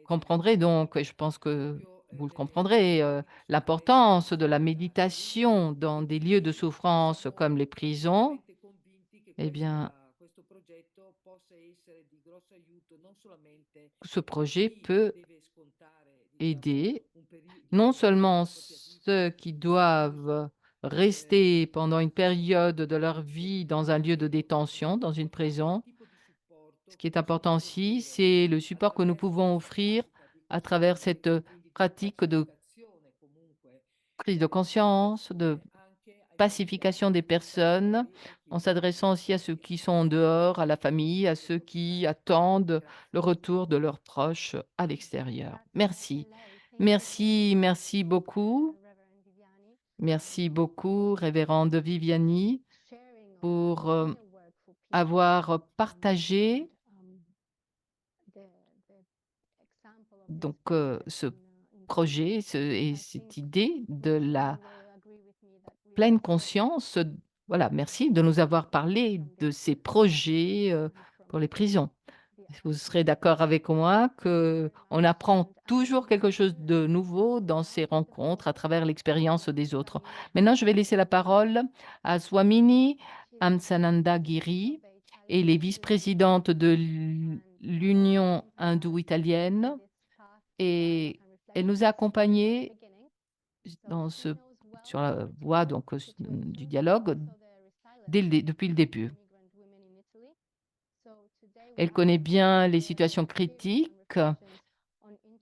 comprendrez donc, et je pense que vous le comprendrez, l'importance de la méditation dans des lieux de souffrance comme les prisons, eh bien, ce projet peut aider non seulement ceux qui doivent rester pendant une période de leur vie dans un lieu de détention, dans une prison. Ce qui est important aussi, c'est le support que nous pouvons offrir à travers cette pratique de prise de conscience, de pacification des personnes, en s'adressant aussi à ceux qui sont en dehors, à la famille, à ceux qui attendent le retour de leurs proches à l'extérieur. Merci. Merci, merci beaucoup. Merci beaucoup, révérende Viviani, pour avoir partagé donc ce projet et cette idée de la pleine conscience. Voilà, merci de nous avoir parlé de ces projets pour les prisons. Vous serez d'accord avec moi qu'on apprend toujours quelque chose de nouveau dans ces rencontres à travers l'expérience des autres. Maintenant, je vais laisser la parole à Swamini Amsananda Giri. Elle est vice-présidente de l'Union hindou-italienne et elle nous a accompagnés dans sur la voie donc, du dialogue depuis le début. Elle connaît bien les situations critiques,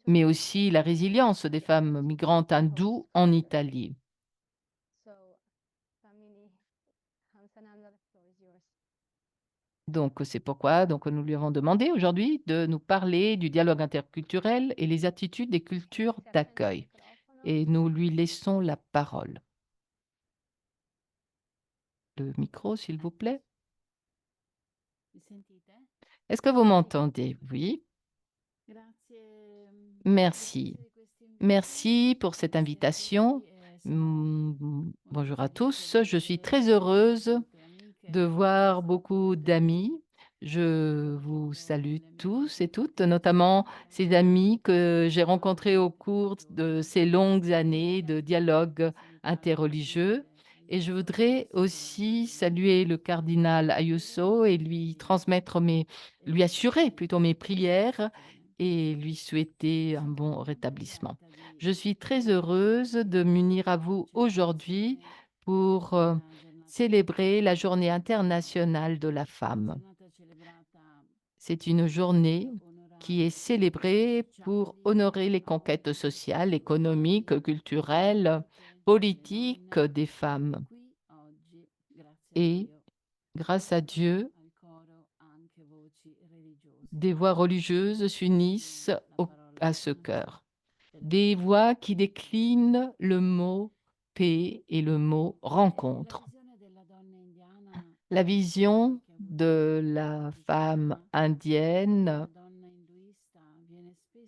mais aussi la résilience des femmes migrantes hindoues en Italie. Donc, c'est pourquoi nous lui avons demandé aujourd'hui de nous parler du dialogue interculturel et les attitudes des cultures d'accueil. Et nous lui laissons la parole. Le micro, s'il vous plaît. Est-ce que vous m'entendez? Oui. Merci. Merci pour cette invitation. Bonjour à tous. Je suis très heureuse de voir beaucoup d'amis. Je vous salue tous et toutes, notamment ces amis que j'ai rencontrés au cours de ces longues années de dialogue interreligieux. Et je voudrais aussi saluer le cardinal Ayuso et lui assurer plutôt mes prières et lui souhaiter un bon rétablissement. Je suis très heureuse de m'unir à vous aujourd'hui pour célébrer la Journée internationale de la femme. C'est une journée qui est célébrée pour honorer les conquêtes sociales, économiques, culturelles, politiques des femmes. Et grâce à Dieu, des voix religieuses s'unissent à ce cœur. Des voix qui déclinent le mot paix et le mot rencontre. La vision de la femme indienne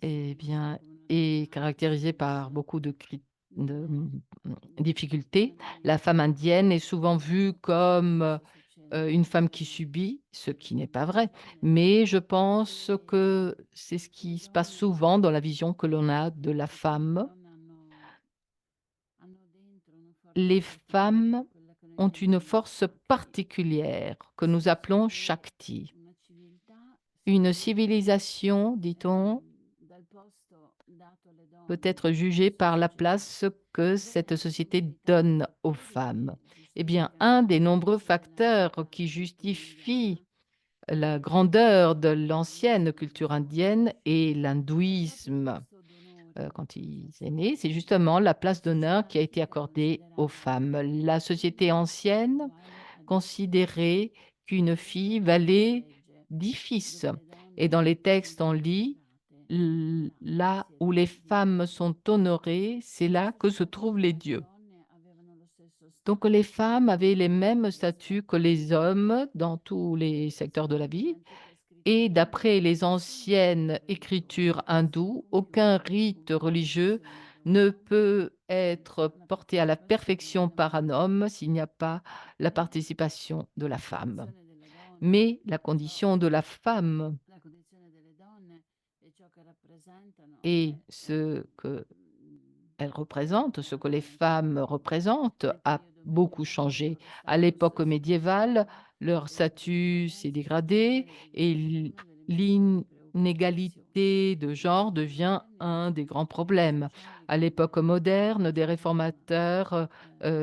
eh bien, est caractérisée par beaucoup de difficultés. La femme indienne est souvent vue comme une femme qui subit, ce qui n'est pas vrai. Mais je pense que c'est ce qui se passe souvent dans la vision que l'on a de la femme. Les femmes ont une force particulière que nous appelons Shakti. Une civilisation, dit-on, peut être jugée par la place que cette société donne aux femmes. Eh bien, un des nombreux facteurs qui justifient la grandeur de l'ancienne culture indienne et l'hindouisme, quand il est né, c'est justement la place d'honneur qui a été accordée aux femmes. La société ancienne considérait qu'une fille valait 10 fils. Et dans les textes, on lit, là où les femmes sont honorées, c'est là que se trouvent les dieux. Donc les femmes avaient les mêmes statuts que les hommes dans tous les secteurs de la vie. Et d'après les anciennes écritures hindoues, aucun rite religieux ne peut être porté à la perfection par un homme s'il n'y a pas la participation de la femme. Mais la condition de la femme et ce qu'elle représente, ce que les femmes représentent, a beaucoup changé. À l'époque médiévale, leur statut s'est dégradé et l'inégalité de genre devient un des grands problèmes. À l'époque moderne, des réformateurs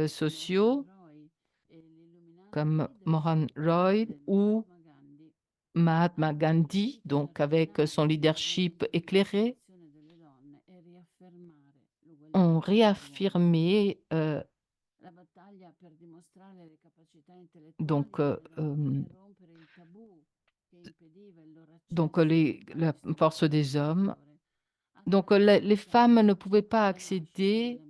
sociaux comme Mohan Roy ou Mahatma Gandhi, donc avec son leadership éclairé, ont réaffirmé donc, la force des hommes. Donc, les femmes ne pouvaient pas accéder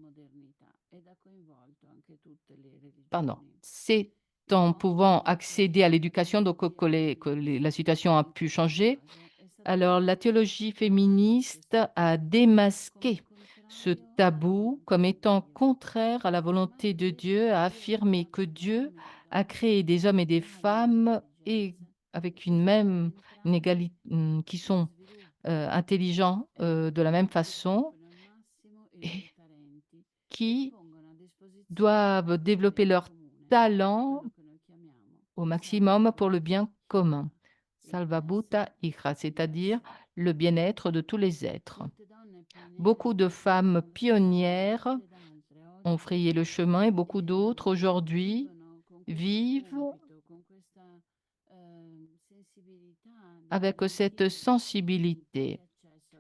Pardon, c'est en pouvant accéder à l'éducation donc la situation a pu changer. Alors, la théologie féministe a démasqué ce tabou comme étant contraire à la volonté de Dieu, a affirmé que Dieu a créé des hommes et des femmes et avec une qui sont intelligents de la même façon et qui doivent développer leur talent au maximum pour le bien commun. Salvabuta Icha, c'est-à-dire le bien-être de tous les êtres. Beaucoup de femmes pionnières ont frayé le chemin et beaucoup d'autres aujourd'hui vivent avec cette sensibilité,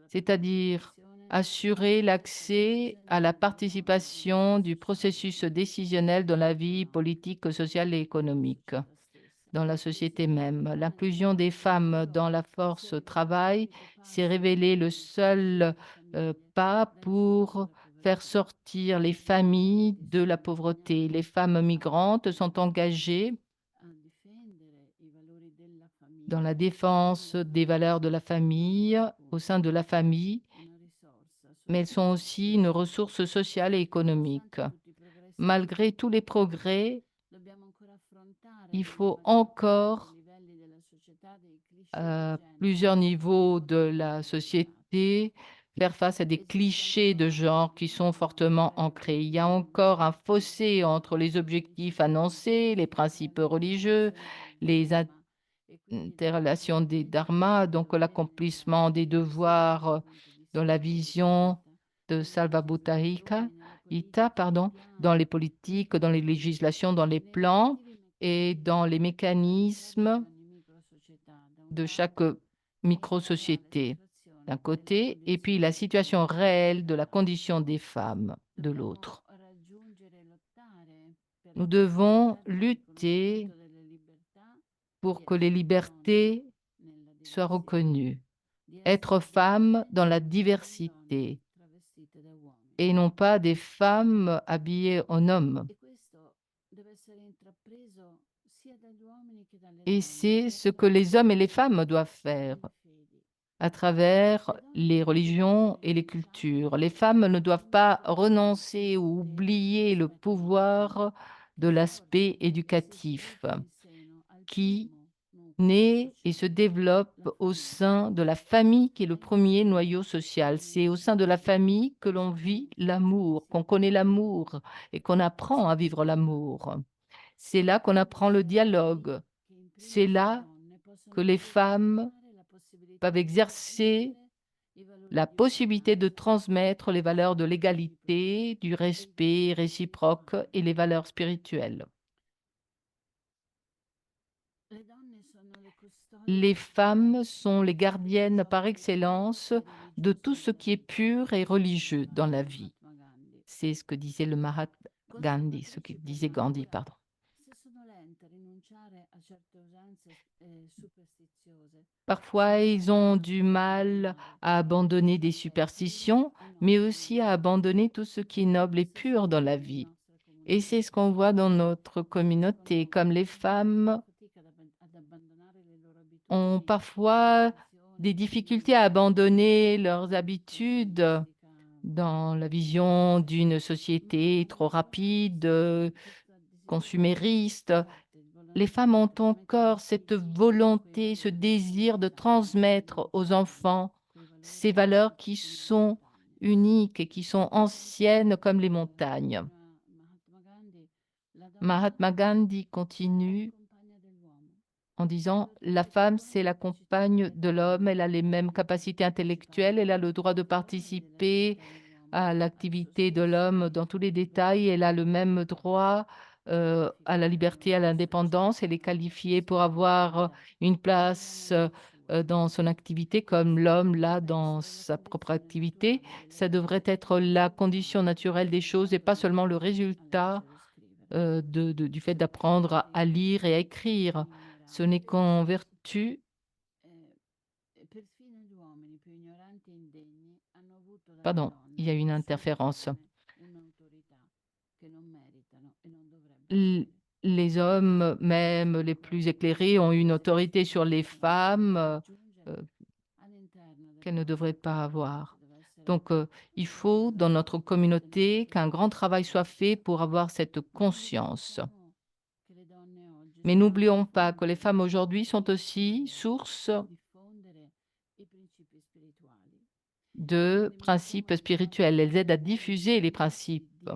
c'est-à-dire assurer l'accès à la participation du processus décisionnel dans la vie politique, sociale et économique, dans la société même. L'inclusion des femmes dans la force travail s'est révélée le seul pas pour faire sortir les familles de la pauvreté. Les femmes migrantes sont engagées dans la défense des valeurs de la famille, au sein de la famille, mais elles sont aussi une ressource sociale et économique. Malgré tous les progrès, il faut encore, à plusieurs niveaux de la société, faire face à des clichés de genre qui sont fortement ancrés. Il y a encore un fossé entre les objectifs annoncés, les principes religieux, les interrelations des dharmas, donc l'accomplissement des devoirs dans la vision de Ita, pardon, dans les politiques, dans les législations, dans les plans et dans les mécanismes de chaque micro-société d'un côté, et puis la situation réelle de la condition des femmes de l'autre. Nous devons lutter pour que les libertés soient reconnues, être femme dans la diversité et non pas des femmes habillées en hommes. Et c'est ce que les hommes et les femmes doivent faire à travers les religions et les cultures. Les femmes ne doivent pas renoncer ou oublier le pouvoir de l'aspect éducatif qui naît et se développe au sein de la famille qui est le premier noyau social. C'est au sein de la famille que l'on vit l'amour, qu'on connaît l'amour et qu'on apprend à vivre l'amour. C'est là qu'on apprend le dialogue. C'est là que les femmes peuvent exercer la possibilité de transmettre les valeurs de l'égalité, du respect réciproque et les valeurs spirituelles. Les femmes sont les gardiennes par excellence de tout ce qui est pur et religieux dans la vie. C'est ce que disait le Mahatma Gandhi, ce que disait Gandhi, pardon. Parfois, ils ont du mal à abandonner des superstitions, mais aussi à abandonner tout ce qui est noble et pur dans la vie. Et c'est ce qu'on voit dans notre communauté, comme les femmes ont parfois des difficultés à abandonner leurs habitudes dans la vision d'une société trop rapide, consumériste. Les femmes ont encore cette volonté, ce désir de transmettre aux enfants ces valeurs qui sont uniques et qui sont anciennes comme les montagnes. Mahatma Gandhi continue en disant la femme, c'est la compagne de l'homme, elle a les mêmes capacités intellectuelles, elle a le droit de participer à l'activité de l'homme dans tous les détails, elle a le même droit à la liberté, à l'indépendance, elle est qualifiée pour avoir une place dans son activité comme l'homme l'a dans sa propre activité. Ça devrait être la condition naturelle des choses et pas seulement le résultat du fait d'apprendre à lire et à écrire. Ce n'est qu'en vertu, pardon, il y a une interférence. l les hommes, même les plus éclairés, ont une autorité sur les femmes, qu'elles ne devraient pas avoir. Donc, il faut dans notre communauté qu'un grand travail soit fait pour avoir cette conscience. Mais n'oublions pas que les femmes aujourd'hui sont aussi source de principes spirituels. Elles aident à diffuser les principes.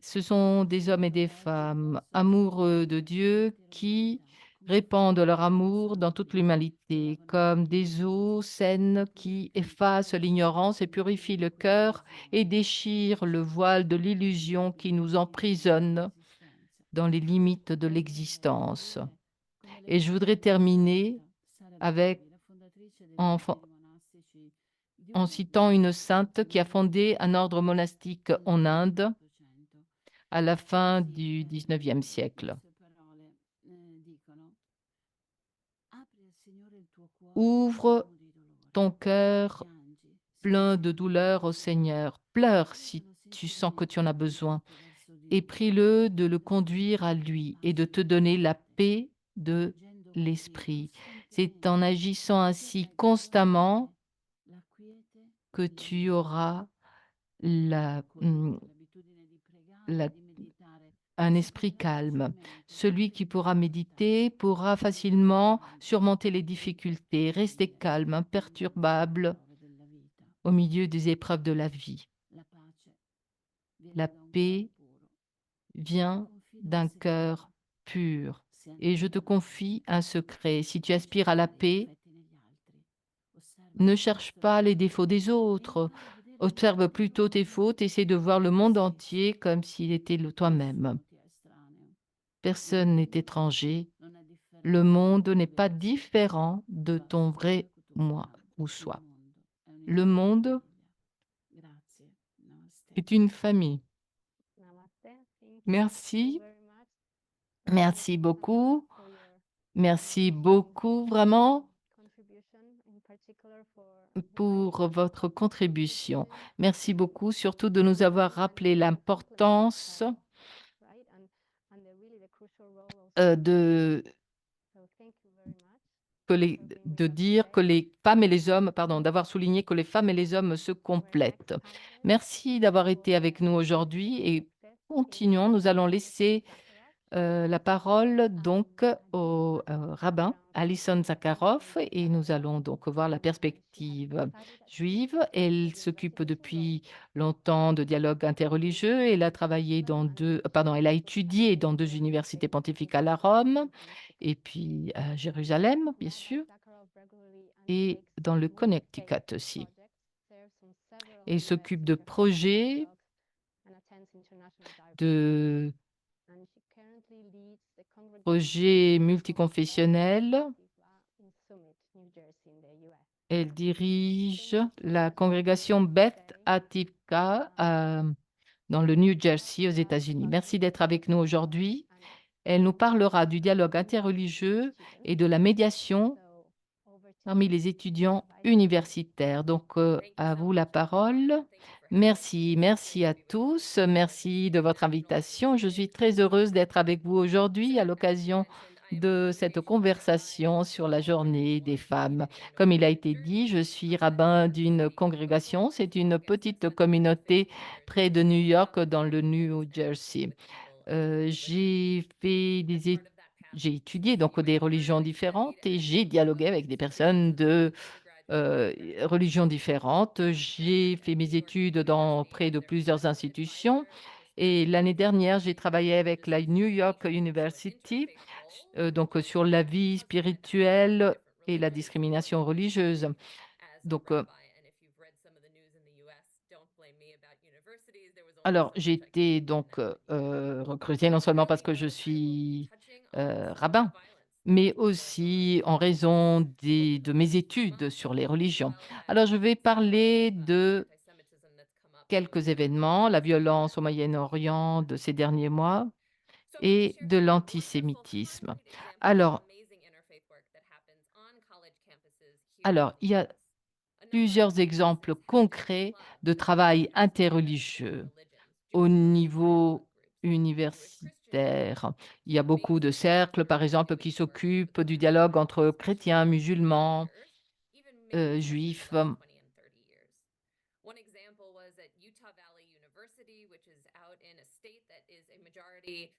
Ce sont des hommes et des femmes amoureux de Dieu qui répandent leur amour dans toute l'humanité, comme des eaux saines qui effacent l'ignorance et purifient le cœur et déchirent le voile de l'illusion qui nous emprisonne dans les limites de l'existence. Et je voudrais terminer avec, en, en citant une sainte qui a fondé un ordre monastique en Inde à la fin du 19e siècle. Ouvre ton cœur plein de douleur au Seigneur. Pleure si tu sens que tu en as besoin et prie-le de le conduire à lui et de te donner la paix de l'esprit. C'est en agissant ainsi constamment que tu auras la, la un esprit calme. Celui qui pourra méditer pourra facilement surmonter les difficultés, rester calme, imperturbable au milieu des épreuves de la vie. La paix vient d'un cœur pur. Et je te confie un secret. Si tu aspires à la paix, ne cherche pas les défauts des autres. Observe plutôt tes fautes. Essaie de voir le monde entier comme s'il était toi-même. Personne n'est étranger. Le monde n'est pas différent de ton vrai moi ou soi. Le monde est une famille. Merci, merci beaucoup, merci beaucoup vraiment pour votre contribution. Merci beaucoup surtout de nous avoir rappelé l'importance de de dire que les femmes et les hommes, pardon, d'avoir souligné que les femmes et les hommes se complètent. Merci d'avoir été avec nous aujourd'hui et continuons. Nous allons laisser la parole donc au rabbin Alison Zakharov et nous allons donc voir la perspective juive. Elle s'occupe depuis longtemps de dialogue interreligieux. Elle a travaillé elle a étudié dans deux universités pontificales à Rome et puis à Jérusalem, bien sûr, et dans le Connecticut aussi. Elle s'occupe de projets de multiconfessionnels. Elle dirige la congrégation Beth Ativka dans le New Jersey aux États-Unis. Merci d'être avec nous aujourd'hui. Elle nous parlera du dialogue interreligieux et de la médiation parmi les étudiants universitaires. Donc, à vous la parole. Merci, merci à tous. Merci de votre invitation. Je suis très heureuse d'être avec vous aujourd'hui à l'occasion de cette conversation sur la journée des femmes. Comme il a été dit, je suis rabbin d'une congrégation. C'est une petite communauté près de New York, dans le New Jersey. J'ai fait j'ai étudié donc des religions différentes et j'ai dialogué avec des personnes de heu, religions différentes. J'ai fait mes études dans près de plusieurs institutions et l'année dernière, j'ai travaillé avec la New York University, donc sur la vie spirituelle et la discrimination religieuse. Donc, alors j'ai été donc, recrutée non seulement parce que je suis, rabbin, mais aussi en raison de mes études sur les religions. Alors, je vais parler de quelques événements, la violence au Moyen-Orient de ces derniers mois et de l'antisémitisme. Alors, il y a plusieurs exemples concrets de travail interreligieux au niveau universitaire universitaire. Il y a beaucoup de cercles, par exemple, qui s'occupent du dialogue entre chrétiens, musulmans, juifs. One example was at Utah Valley University, which is out in a state that is a majority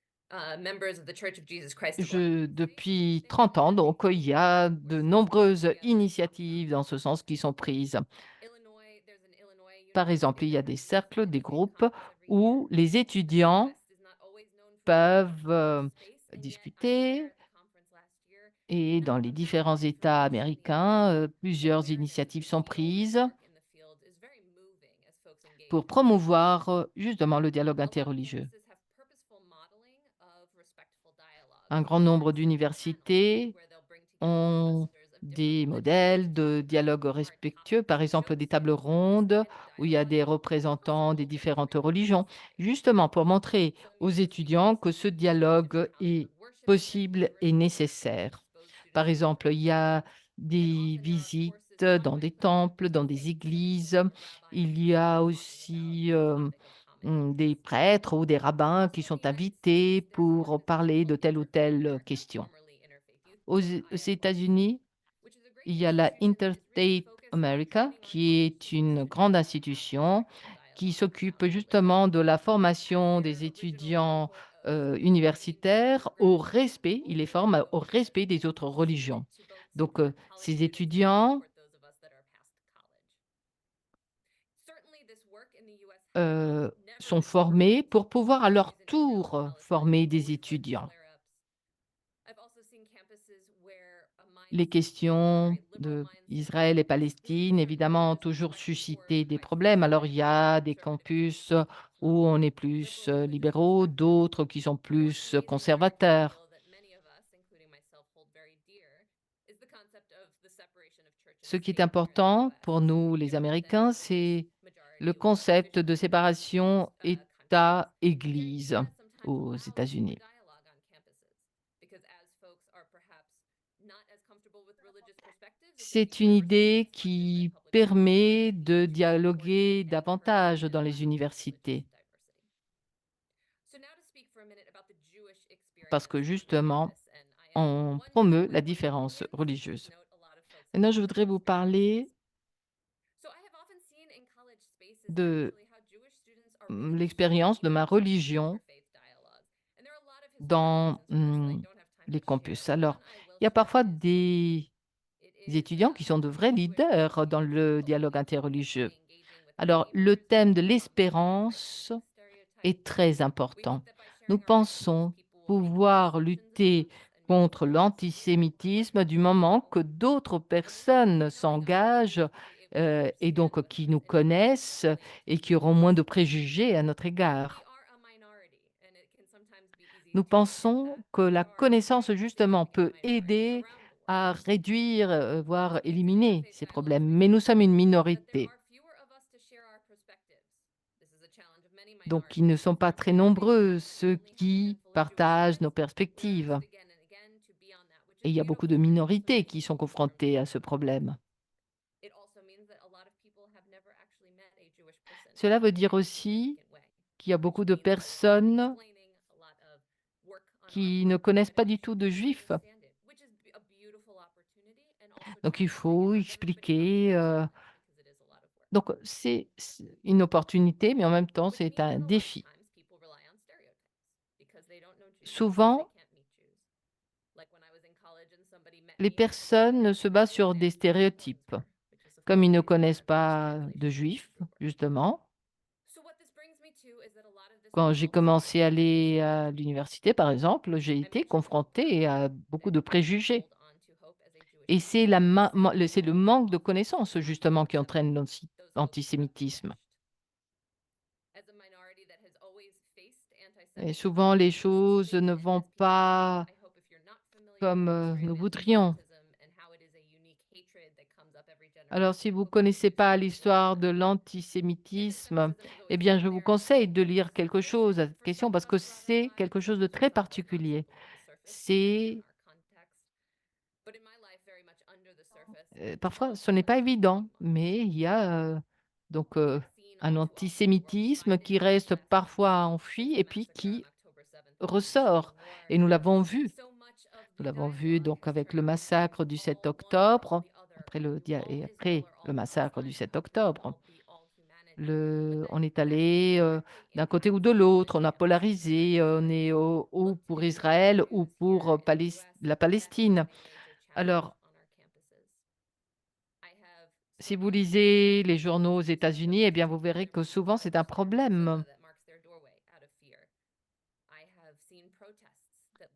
members of the Church of Jesus Christ of Latter-day Saints. Depuis They 30 ans, had donc, il y a where de students came nombreuses together to talk initiatives about dans ce sens qui sont prises. Illinois. There's an Illinois Par exemple, university il y that a des participates cercles, in des the same groupes conference every year. où les The étudiants Midwest is not always known for being a peuvent, college space, and yet I was there discuter, at the conference last year, et and dans les everyone found différents the États information, the américains, education, the plusieurs awareness in initiatives the sont field and prises the work in the field is very moving as folks pour engage. promouvoir, justement le dialogue A lot of interreligieux. campuses have purposeful modeling of respectful dialogue. Un So grand for nombre example, panels d'universités where they'll bring together ont professors of different des religions modèles to de talk about dialogue different respectueux, topics par and exemple joke des tables saying, is this the rondes kind of où il y a dialogue des that is représentants des possible within différentes every religions, university? justement pour montrer Some aux universities étudiants que ce focus dialogue on the est worship of their possible et university where they nécessaire. expose Par students to exemple, different il y a religions. And des often there are visites courses dans taught des by other temples, dans des faiths, such as églises. rabbis Il and y a priests talking about aussi, a topic of common des interest. prêtres ou des rabbins qui So in the sont United States, invités there's an pour parler organization de called telle ou Interfaith telle America, question. formerly Interfaith Youth Forum, Aux IFYC, États-Unis, which is a great il y a la institution that is really Interstate focused on America, training our qui college est une students grande how to have institution respectful qui dialogue s'occupe about religion. justement de la At formation their des original étudiants, cohort of 18 universitaires au programming respect. people, Ils les they were forment au focused respect des autres suited religions. to both Donc, support college ces students and étudiants, support those of us that are past college. Certainly this work in the US has never sont been formés perfect. pour pouvoir à There leur isn't a Hill in tour Palestine former that des always led to étudiants. flare-ups. I've also seen campuses where a Les mindset, a questions very liberal mindset d'Israël et of Palestine, excluding certain évidemment, ont religions toujours might be suscité formed des by problèmes. folks Alors, that il y have a a des conservative campus viewpoint. où on est plus, Liberal religious libéraux, perspectives d'autres qui sont and one plus, amazing American conservateurs. ideal that many of us, including myself, hold very dear is the concept of the separation of church and Ce qui est state here in the important US. pour So nous, we les very thin Américains, religious c'est le majority white concept de traditionally religious séparation countries. Here in the État-Église US sometimes aux allows for États-Unis. dialogue on campuses because as folks are perhaps not as comfortable with religious perspectives, it would be C'est une better for them to idée select their side qui publicly permet rather than de being treated poorly dialoguer and davantage perverted dans les by religious universités, diversity. So now to speak for a minute about the Jewish parce que experience on justement, campus, and I am on one Jew promeut and la one Jewish différence kid, so please religieuse. note a lot of folks have Maintenant, je different voudrais vous parler experiences. So I have often seen in college spaces de actually how Jewish students are really l'expérience de ma disengaged from the religion interfaith dialogue. And there are a lot of historical dans, reasons for this that I don't have time les to share, campus. but Alors, one I will il y a share parfois is look, des it is étudiants qui sont de vrais Jewish leaders identity dans is le difficult dialogue when folks are interreligieux. really engaging with their Alors, le neighbors and thème de combating l'espérance racism est stereotypes. très We important. hope that by Nous sharing our ideals, pensons people will make better pouvoir assumptions lutter about us and maybe contre feel less fear of what l'antisémitisme they du don't moment know. que d'autres But in order to personnes become an ally, we s'engagent, have to be able to et understand donc what qui those nous interests connaissent relate et qui to. auront moins de préjugés à notre We égard. are a minority, and it can sometimes be easy Nous to forget pensons that, que but la we are connaissance, very justement, truly a peut minority aider around the à world. réduire, voire Looking to éliminer interfaith ces dialogues problèmes. Mais makes nous it sommes une clear that there minorité, are fewer of us to share our perspectives. This is a challenge of many donc ils ne minorities, sont as pas our très interfaith nombreux, dialogue can ceux only have a qui handful of Jewish partagent nos guys. We're perspectives. asked again and again to be on that, which Et is il y a beaucoup de beautiful and also minorités makes qui the sont most of our confrontées à ce program. problème. It also means that a lot of people have never actually met a Jewish person Cela veut in dire any aussi significant way, qu'il y a which beaucoup de means a lot of personnes explaining, a lot of work on our qui ne part to connaissent try to pas du tout actually de get to juifs. understand it, which is a beautiful opportunity and also Donc il challenging and faut not everybody comes expliquer. across that because it is a lot of work. Donc c'est une opportunité, mais en même temps, Which c'est means un that a lot of défi. times people rely on stereotypes because they don't know Jews, so they Souvent, can't meet Jews. Like when I was in college and somebody met les me and said, "Oh, personnes you're se from basent sur Illinois," des I said, "I'm stéréotypes. Warrensburg," which is of Comme course ils the ne connaissent incorrect English pas de translation of juifs, Hebrew word. justement. So what this brings me to is that a lot of this Quand j'ai results in commencé à prejudice. aller à l'université, par exemple, j'ai I été mentioned hope confrontée earlier, à beaucoup and de we can préjugés. hold on to hope as a Jewish Et c'est people. The sad c'est thing le is that manque de often connaissances, not justement, qui ever entraîne those hopes have l'antisémitisme. diminished. As a minority that has always faced Et anti-Semitism souvent, and les choses racism, ne and vont as people know, pas I hope if you're not familiar comme with Israeli nous voudrions. anti-Semitism and how it is a unique hatred that comes up every Alors, generation, si I vous ne hope you can connaissez do some pas research on l'histoire de that. l'antisémitisme, Anti-Semitism has eh always bien, been je vous there in some conseille de ways, lire quelque for chose à some, cette for question some of parce que us throughout our c'est lives, quelque chose de for très some perhaps particulier. below the surface, depending on C'est our context. But in my life, very much under the surface, and parfois, still ce very n'est pas much in évident, many mais moments. il y a donc We've seen un all too often the antisémitisme one-sided qui reste attacks parfois since enfui the et puis massacre on qui October 7th ressort et nous l'avons vu. Nous l'avons vu donc avec le massacre du 7 octobre, après le massacre du 7 octobre. On est allé d'un côté ou de l'autre, on a polarisé, on est ou pour Israël ou pour la Palestine. Alors, si vous lisez les journaux aux États-Unis, eh bien, vous verrez que souvent c'est un problème.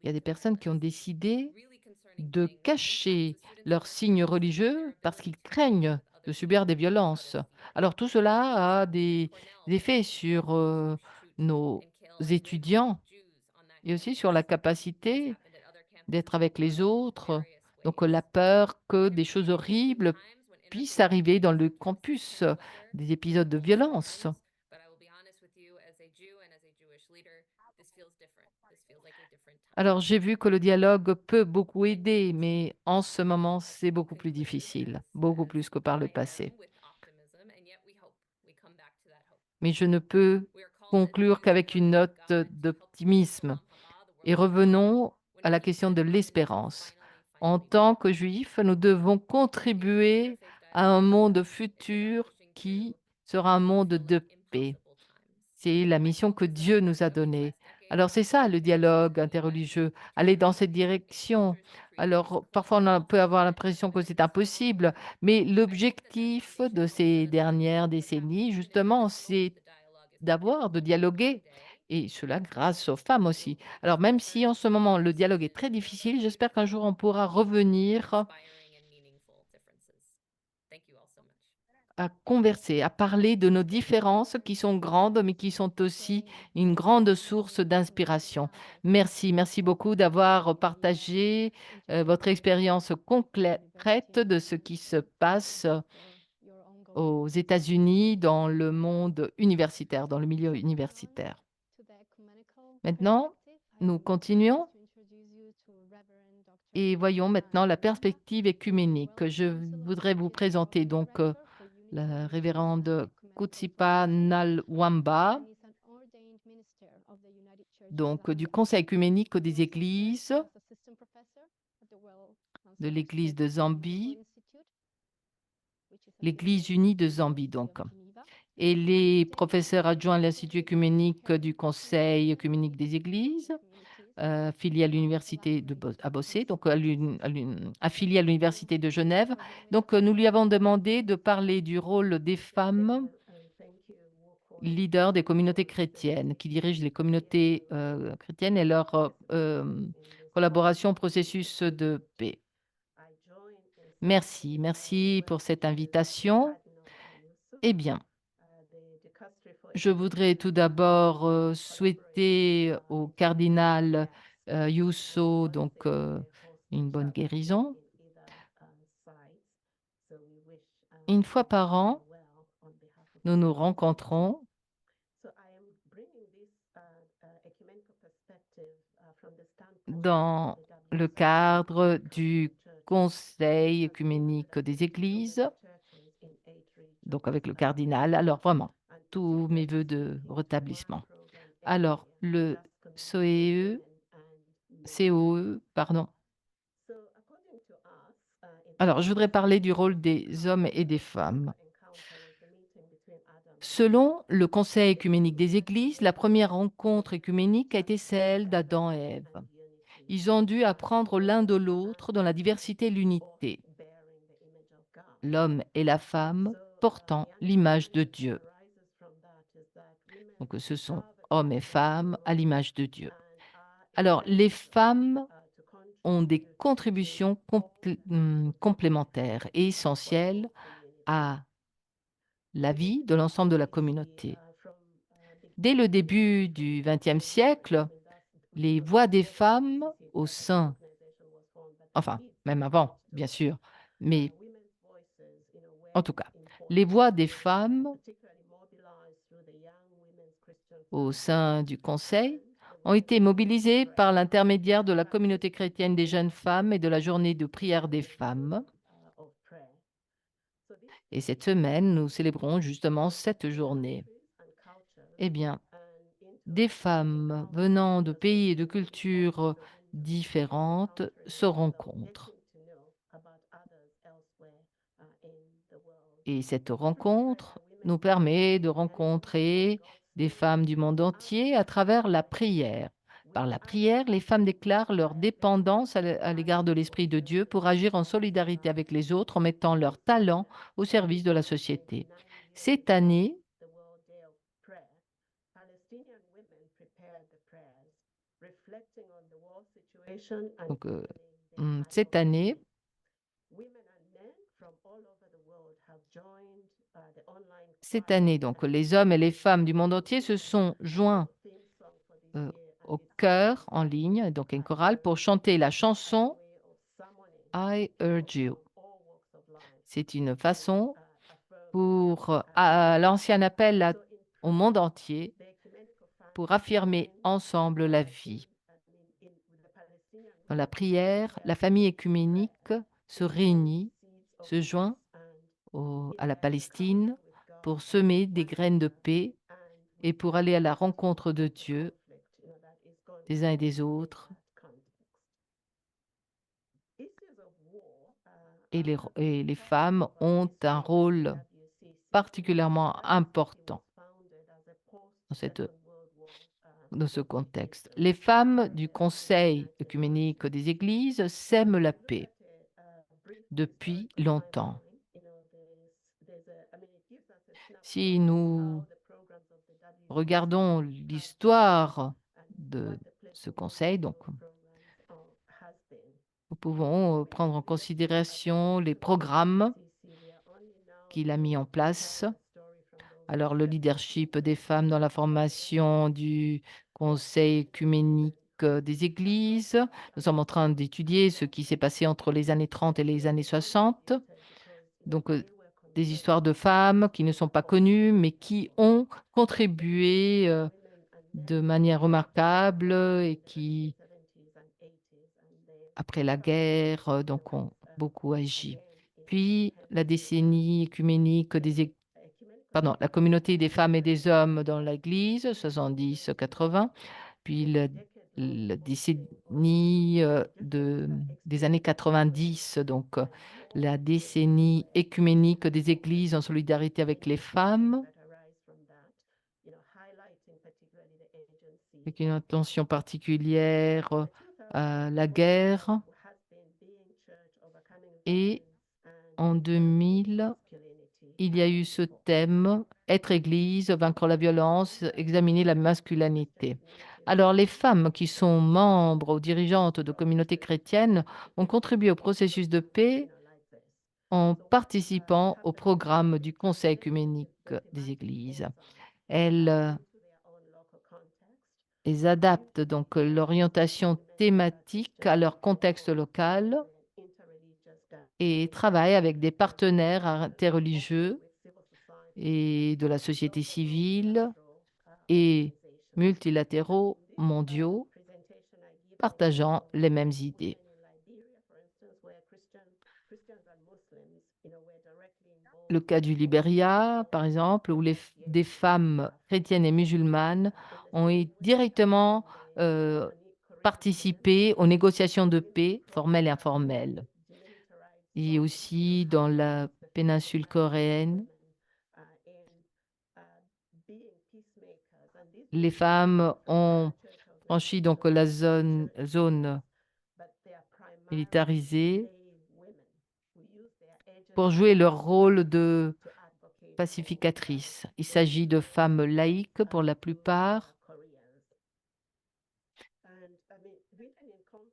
Il y a des personnes qui ont décidé de cacher leurs signes religieux parce qu'ils craignent de subir des violences. Alors tout cela a des effets sur nos étudiants et aussi sur la capacité d'être avec les autres. Donc la peur que des choses horribles puissent arriver dans le campus, des épisodes de violence. Alors, j'ai vu que le dialogue peut beaucoup aider, mais en ce moment, c'est beaucoup plus difficile, beaucoup plus que par le passé. Mais je ne peux conclure qu'avec une note d'optimisme. Et revenons à la question de l'espérance. En tant que juifs, nous devons contribuer à un monde futur qui sera un monde de paix. C'est la mission que Dieu nous a donnée. Alors c'est ça le dialogue interreligieux, aller dans cette direction. Alors parfois peut avoir l'impression que c'est impossible, mais l'objectif de ces dernières décennies, justement, c'est de dialoguer, et cela grâce aux femmes aussi. Alors même si en ce moment le dialogue est très difficile, j'espère qu'un jour on pourra revenir à converser, à parler de nos différences qui sont grandes, mais qui sont aussi une grande source d'inspiration. Merci, merci beaucoup d'avoir partagé votre expérience concrète de ce qui se passe aux États-Unis dans le monde universitaire, dans le milieu universitaire. Maintenant, nous continuons et voyons maintenant la perspective écuménique. Je voudrais vous présenter donc la révérende Kutsipa Nalwamba, donc du Conseil œcuménique des Églises, de l'Église de Zambie, l'Église unie de Zambie donc. Et les professeurs adjoints à l'Institut œcuménique du Conseil œcuménique des Églises, affilié à l'université à Bossé, donc affilié à l'université de Genève. Donc, nous lui avons demandé de parler du rôle des femmes leaders des communautés chrétiennes, qui dirigent les communautés chrétiennes et leur collaboration au processus de paix. Merci, merci pour cette invitation. Eh bien, je voudrais tout d'abord souhaiter au cardinal Yousso donc une bonne guérison. Une fois par an, nous nous rencontrons dans le cadre du Conseil œcuménique des Églises, donc avec le cardinal. Alors vraiment, tous mes voeux de rétablissement. Alors, le COE, pardon. Alors, je voudrais parler du rôle des hommes et des femmes. Selon le Conseil œcuménique des Églises, la première rencontre œcuménique a été celle d'Adam et Ève. Ils ont dû apprendre l'un de l'autre dans la diversité et l'unité. L'homme et la femme portant l'image de Dieu. Donc, ce sont hommes et femmes à l'image de Dieu. Alors, les femmes ont des contributions complémentaires et essentielles à la vie de l'ensemble de la communauté. Dès le début du XXe siècle, les voix des femmes au sein, enfin, même avant, bien sûr, mais en tout cas, les voix des femmes au sein du Conseil ont été mobilisées par l'intermédiaire de la communauté chrétienne des jeunes femmes et de la journée de prière des femmes. Et cette semaine, nous célébrons justement cette journée. Eh bien, des femmes venant de pays et de cultures différentes se rencontrent. Et cette rencontre nous permet de rencontrer des femmes du monde entier à travers la prière. Par la prière, les femmes déclarent leur dépendance à l'égard de l'Esprit de Dieu pour agir en solidarité avec les autres en mettant leurs talents au service de la société. Cette année, donc, cette année, donc, les hommes et les femmes du monde entier se sont joints au chœur en ligne, donc une chorale, pour chanter la chanson I Urge You. C'est une façon pour l'ancien appel au monde entier pour affirmer ensemble la vie. Dans la prière, la famille œcuménique se réunit, se joint à la Palestine pour semer des graines de paix et pour aller à la rencontre de Dieu, des uns et des autres. Et les femmes ont un rôle particulièrement important dans ce contexte. Les femmes du Conseil œcuménique des Églises sèment la paix depuis longtemps. Si nous regardons l'histoire de ce conseil, donc, nous pouvons prendre en considération les programmes qu'il a mis en place. Alors, le leadership des femmes dans la formation du Conseil œcuménique des Églises. Nous sommes en train d'étudier ce qui s'est passé entre les années 30 et les années 60. Donc, des histoires de femmes qui ne sont pas connues, mais qui ont contribué de manière remarquable et qui, après la guerre, donc, ont beaucoup agi. Puis, la décennie œcuménique la communauté des femmes et des hommes dans l'Église, 70-80, puis la décennie des années 90, donc la décennie œcuménique des Églises en solidarité avec les femmes, avec une attention particulière à la guerre. Et en 2000, il y a eu ce thème, être Église, vaincre la violence, examiner la masculinité. Alors, les femmes qui sont membres ou dirigeantes de communautés chrétiennes ont contribué au processus de paix en participant au programme du Conseil œcuménique des Églises. Elles adaptent donc l'orientation thématique à leur contexte local et travaillent avec des partenaires interreligieux et de la société civile et multilatéraux mondiaux partageant les mêmes idées. Le cas du Libéria, par exemple, où des femmes chrétiennes et musulmanes ont directement participé aux négociations de paix formelles et informelles. Et aussi dans la péninsule coréenne, les femmes ont franchi donc la zone militarisée pour jouer leur rôle de pacificatrices. Il s'agit de femmes laïques pour la plupart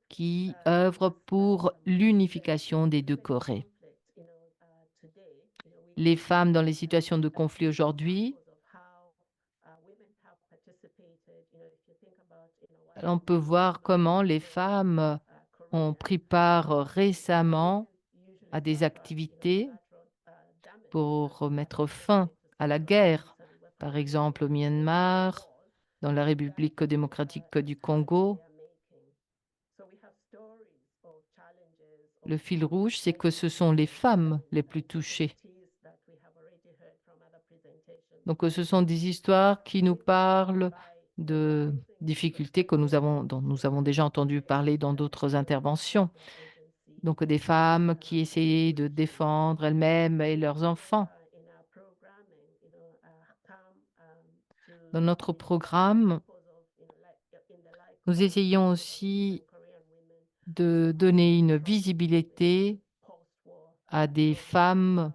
qui œuvrent pour l'unification des deux Corées. Les femmes dans les situations de conflit aujourd'hui, on peut voir comment les femmes ont pris part récemment à des activités pour mettre fin à la guerre, par exemple au Myanmar, dans la République démocratique du Congo. Le fil rouge, c'est que ce sont les femmes les plus touchées. Donc, ce sont des histoires qui nous parlent de difficultés dont nous avons déjà entendu parler dans d'autres interventions. Donc des femmes qui essayaient de défendre elles-mêmes et leurs enfants. Dans notre programme, nous essayons aussi de donner une visibilité à des femmes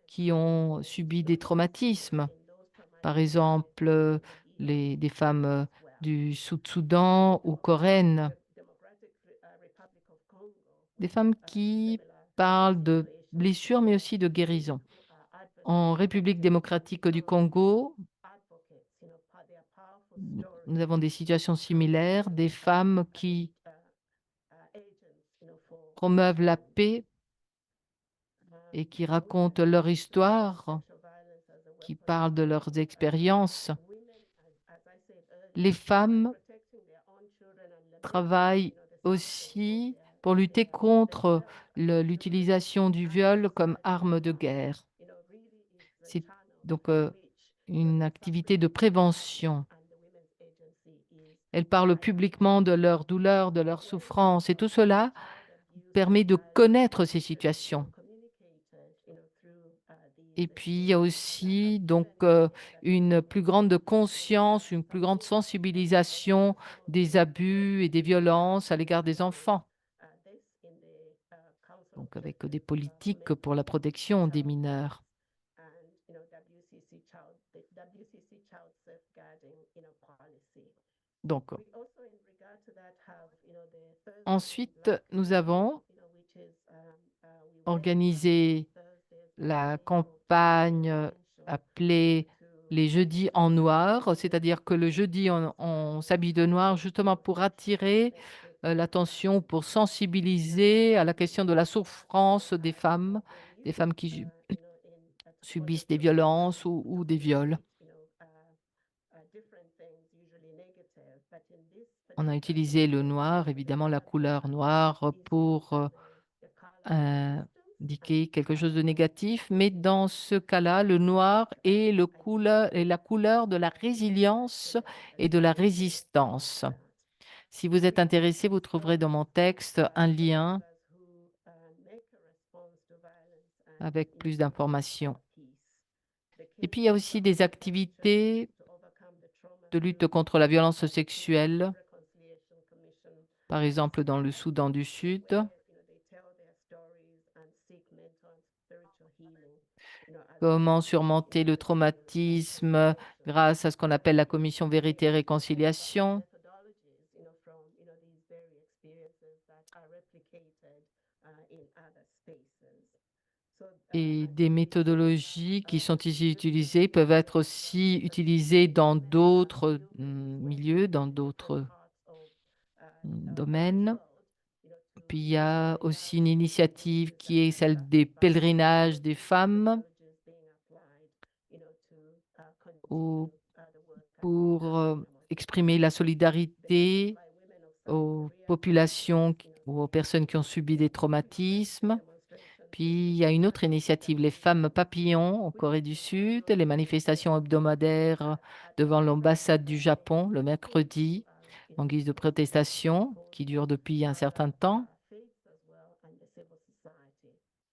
qui ont subi des traumatismes. Par exemple, des femmes du Sud-Soudan ou coréennes. Des femmes qui parlent de blessures, mais aussi de guérison. En République démocratique du Congo, nous avons des situations similaires, des femmes qui promeuvent la paix et qui racontent leur histoire, qui parlent de leurs expériences. Les femmes travaillent aussi pour lutter contre l'utilisation du viol comme arme de guerre. C'est donc une activité de prévention. Elles parlent publiquement de leurs douleurs, de leurs souffrances, et tout cela permet de connaître ces situations. Et puis, il y a aussi donc une plus grande conscience, une plus grande sensibilisation des abus et des violences à l'égard des enfants. Donc, avec des politiques pour la protection des mineurs. Donc, ensuite, nous avons organisé la campagne appelée les jeudis en noir, c'est-à-dire que le jeudi, on s'habille de noir justement pour attirer l'attention, pour sensibiliser à la question de la souffrance des femmes qui subissent des violences ou des viols. On a utilisé le noir, évidemment la couleur noire, pour indiquer quelque chose de négatif, mais dans ce cas-là, le noir est la couleur de la résilience et de la résistance. Si vous êtes intéressé, vous trouverez dans mon texte un lien avec plus d'informations. Et puis, il y a aussi des activités de lutte contre la violence sexuelle, par exemple dans le Soudan du Sud. Comment surmonter le traumatisme grâce à ce qu'on appelle la commission Vérité et Réconciliation. Et des méthodologies qui sont ici utilisées peuvent être aussi utilisées dans d'autres milieux, dans d'autres domaines. Puis il y a aussi une initiative qui est celle des pèlerinages des femmes pour exprimer la solidarité aux populations ou aux personnes qui ont subi des traumatismes. Puis, il y a une autre initiative, les femmes papillons en Corée du Sud, les manifestations hebdomadaires devant l'ambassade du Japon le mercredi en guise de protestation qui dure depuis un certain temps.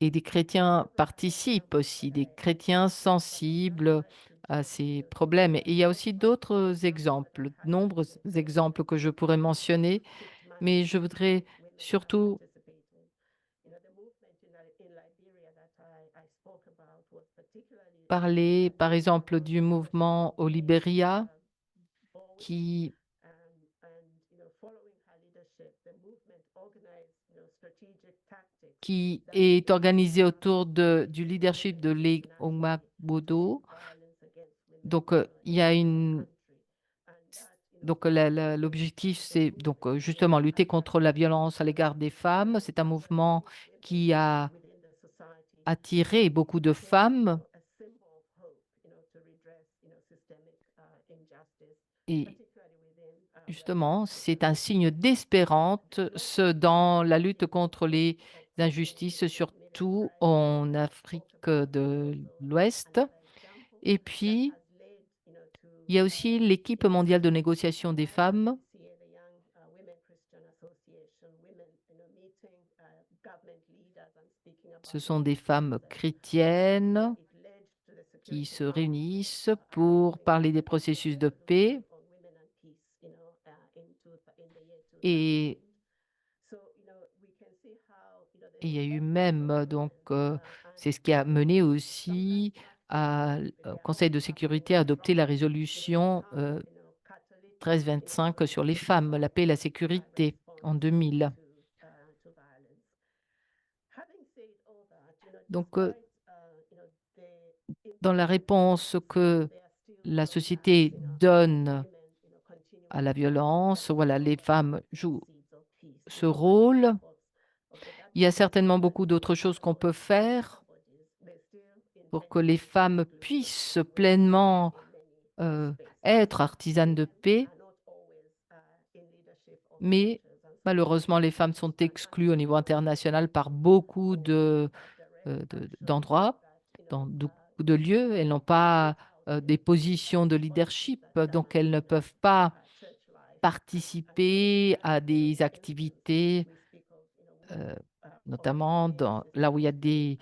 Et des chrétiens participent aussi, des chrétiens sensibles à ces problèmes. Et il y a aussi d'autres exemples, de nombreux exemples que je pourrais mentionner, mais je voudrais surtout parler, par exemple, du mouvement au Libéria qui est organisé autour du leadership de Lee Oumagbodo. Donc, il y a donc l'objectif, c'est donc justement lutter contre la violence à l'égard des femmes. C'est un mouvement qui a attiré beaucoup de femmes. Et justement, c'est un signe d'espérance dans la lutte contre les injustices, surtout en Afrique de l'Ouest. Et puis, Il y a aussi l'équipe mondiale de négociation des femmes. Ce sont des femmes chrétiennes qui se réunissent pour parler des processus de paix. Et il y a eu même, c'est ce qui a mené aussi au Conseil de sécurité à adopter la résolution 1325 sur les femmes, la paix et la sécurité en 2000. Donc, dans la réponse que la société donne à la violence, voilà, les femmes jouent ce rôle. Il y a certainement beaucoup d'autres choses qu'on peut faire pour que les femmes puissent pleinement être artisanes de paix, mais malheureusement, les femmes sont exclues au niveau international par beaucoup d'endroits, dans beaucoup de lieux. Elles n'ont pas des positions de leadership, donc elles ne peuvent pas participer à des activités, notamment là où il y a des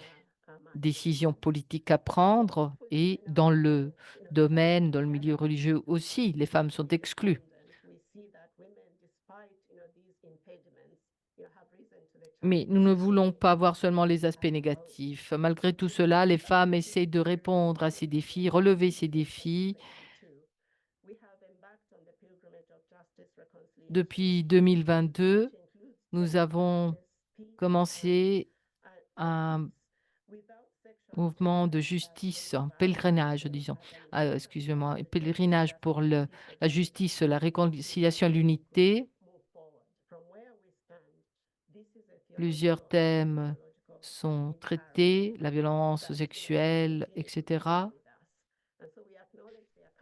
décisions politiques à prendre, et dans le domaine, dans le milieu religieux aussi, les femmes sont exclues. Mais nous ne voulons pas voir seulement les aspects négatifs. Malgré tout cela, les femmes essaient de répondre à ces défis, relever ces défis. Depuis 2022, nous avons commencé un mouvement de justice, un pèlerinage, disons, excusez-moi, un pèlerinage pour la justice, la réconciliation et l'unité. Plusieurs thèmes sont traités, la violence sexuelle, etc.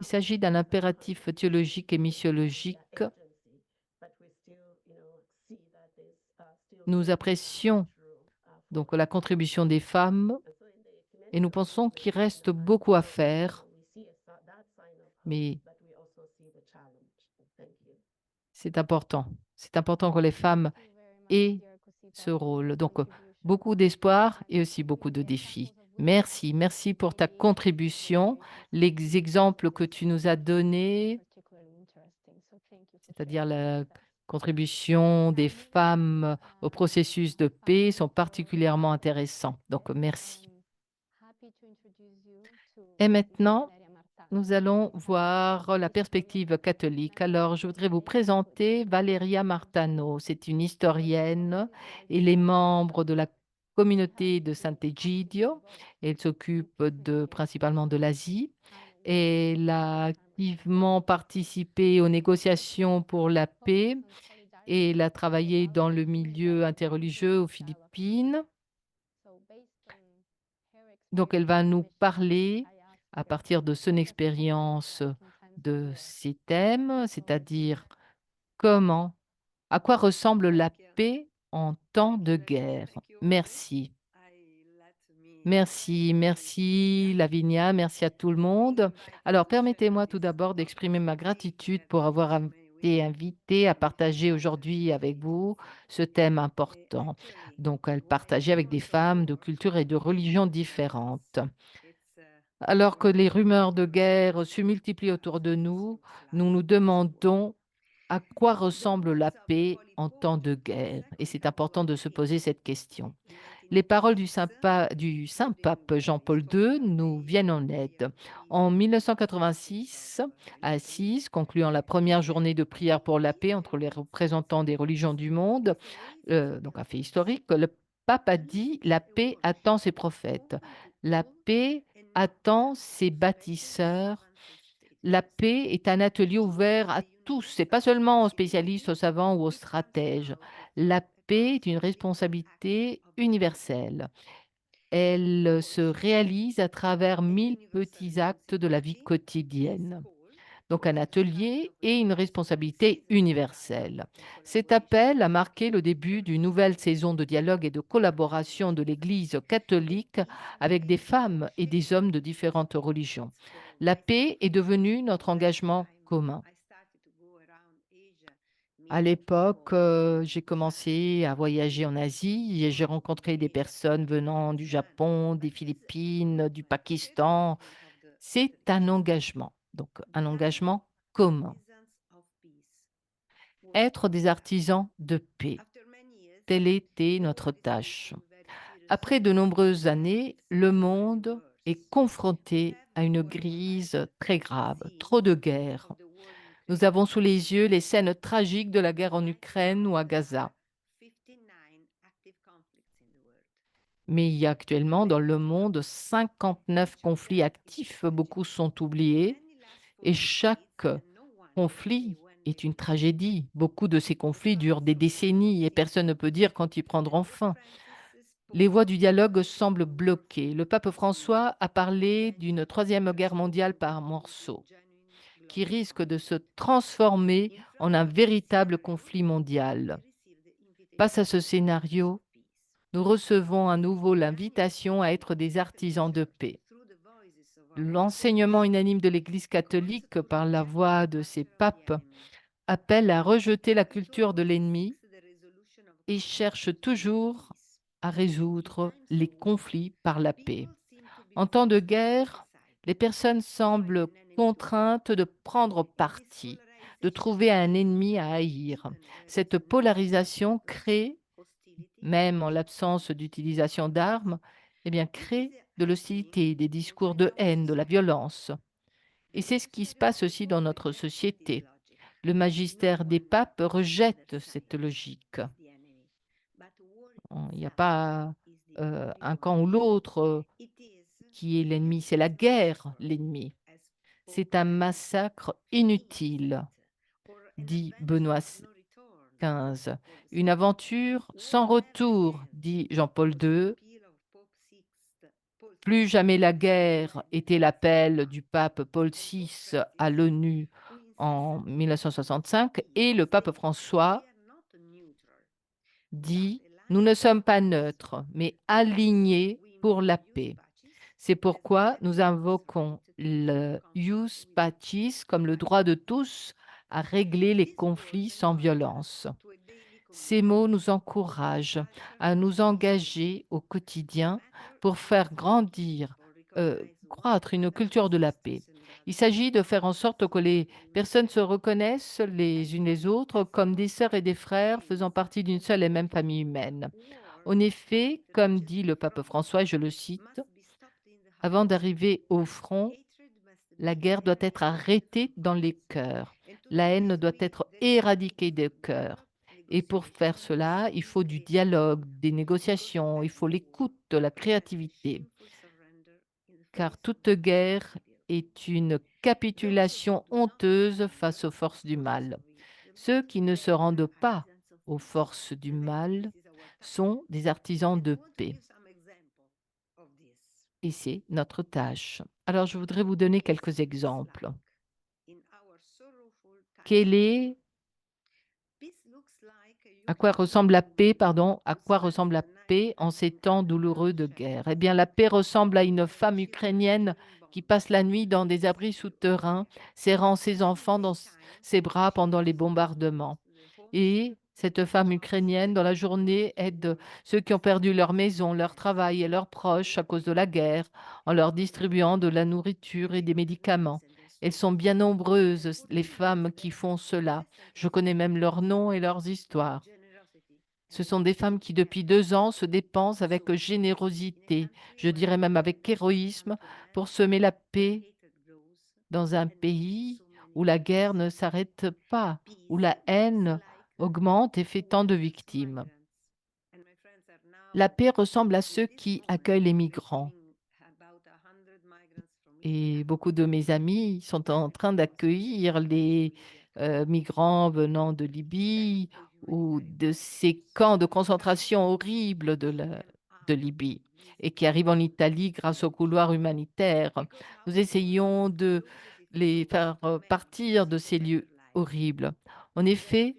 Il s'agit d'un impératif théologique et missiologique. Nous apprécions donc la contribution des femmes et nous pensons qu'il reste beaucoup à faire, mais c'est important. C'est important que les femmes aient ce rôle. Donc, beaucoup d'espoir et aussi beaucoup de défis. Merci, merci pour ta contribution, les exemples que tu nous as donnés, c'est-à-dire la contribution des femmes au processus de paix, sont particulièrement intéressants. Donc, merci. Et maintenant, nous allons voir la perspective catholique. Alors, je voudrais vous présenter Valeria Martano. C'est une historienne. Elle est membre de la communauté de Sant'Egidio. Elle s'occupe principalement de l'Asie. Elle a activement participé aux négociations pour la paix et elle a travaillé dans le milieu interreligieux aux Philippines. Donc, elle va nous parler à partir de son expérience de ces thèmes, c'est-à-dire à quoi ressemble la paix en temps de guerre. Merci. Merci, merci Lavinia, merci à tout le monde. Alors, permettez-moi tout d'abord d'exprimer ma gratitude pour avoir été invitée à partager aujourd'hui avec vous ce thème important. Donc, elle partageait avec des femmes de cultures et de religions différentes. Alors que les rumeurs de guerre se multiplient autour de nous, nous nous demandons à quoi ressemble la paix en temps de guerre. Et c'est important de se poser cette question. Les paroles du Saint-Pape Jean-Paul II nous viennent en aide. En 1986, à Assise, concluant la première journée de prière pour la paix entre les représentants des religions du monde, donc un fait historique, le pape a dit: la paix attend ses prophètes. La paix attend ses bâtisseurs. La paix est un atelier ouvert à tous, ce n'est pas seulement aux spécialistes, aux savants ou aux stratèges. La paix est une responsabilité universelle. Elle se réalise à travers 1000 petits actes de la vie quotidienne. Donc un atelier et une responsabilité universelle. Cet appel a marqué le début d'une nouvelle saison de dialogue et de collaboration de l'Église catholique avec des femmes et des hommes de différentes religions. La paix est devenue notre engagement commun. À l'époque, j'ai commencé à voyager en Asie et j'ai rencontré des personnes venant du Japon, des Philippines, du Pakistan. C'est un engagement, donc un engagement commun. Être des artisans de paix, telle était notre tâche. Après de nombreuses années, le monde est confronté à une crise très grave, trop de guerres. Nous avons sous les yeux les scènes tragiques de la guerre en Ukraine ou à Gaza. Mais il y a actuellement dans le monde 59 conflits actifs, beaucoup sont oubliés, et chaque conflit est une tragédie. Beaucoup de ces conflits durent des décennies et personne ne peut dire quand ils prendront fin. Les voies du dialogue semblent bloquées. Le pape François a parlé d'une troisième guerre mondiale par morceaux, qui risque de se transformer en un véritable conflit mondial. Face à ce scénario, nous recevons à nouveau l'invitation à être des artisans de paix. L'enseignement unanime de l'Église catholique, par la voix de ses papes, appelle à rejeter la culture de l'ennemi et cherche toujours à résoudre les conflits par la paix. En temps de guerre, les personnes semblent contraintes de prendre parti, de trouver un ennemi à haïr. Cette polarisation crée, même en l'absence d'utilisation d'armes, crée de l'hostilité, des discours de haine, de la violence. Et c'est ce qui se passe aussi dans notre société. Le magistère des papes rejette cette logique. Il n'y a pas un camp ou l'autre qui est l'ennemi, c'est la guerre l'ennemi. C'est un massacre inutile, dit Benoît XV. Une aventure sans retour, dit Jean-Paul II. Plus jamais la guerre était l'appel du pape Paul VI à l'ONU en 1965 et le pape François dit: nous ne sommes pas neutres, mais alignés pour la paix. C'est pourquoi nous invoquons le ius pacis comme le droit de tous à régler les conflits sans violence. Ces mots nous encouragent à nous engager au quotidien pour faire grandir, croître une culture de la paix. Il s'agit de faire en sorte que les personnes se reconnaissent les unes les autres comme des sœurs et des frères faisant partie d'une seule et même famille humaine. En effet, comme dit le pape François, je le cite, avant d'arriver au front, la guerre doit être arrêtée dans les cœurs. La haine doit être éradiquée des cœurs. Et pour faire cela, il faut du dialogue, des négociations, il faut l'écoute, la créativité. Car toute guerre est une capitulation honteuse face aux forces du mal. Ceux qui ne se rendent pas aux forces du mal sont des artisans de paix. Et c'est notre tâche. Alors, je voudrais vous donner quelques exemples. À quoi ressemble la paix, à quoi ressemble la paix en ces temps douloureux de guerre? Eh bien, la paix ressemble à une femme ukrainienne qui passe la nuit dans des abris souterrains, serrant ses enfants dans ses bras pendant les bombardements. Et cette femme ukrainienne, dans la journée, aide ceux qui ont perdu leur maison, leur travail et leurs proches à cause de la guerre, en leur distribuant de la nourriture et des médicaments. Elles sont bien nombreuses, les femmes qui font cela. Je connais même leurs noms et leurs histoires. Ce sont des femmes qui, depuis 2 ans, se dépensent avec générosité, je dirais même avec héroïsme, pour semer la paix dans un pays où la guerre ne s'arrête pas, où la haine augmente et fait tant de victimes. La paix ressemble à ceux qui accueillent les migrants. Et beaucoup de mes amis sont en train d'accueillir les migrants venant de Libye ou de ces camps de concentration horribles de Libye et qui arrivent en Italie grâce aux couloirs humanitaires. Nous essayons de les faire partir de ces lieux horribles. En effet,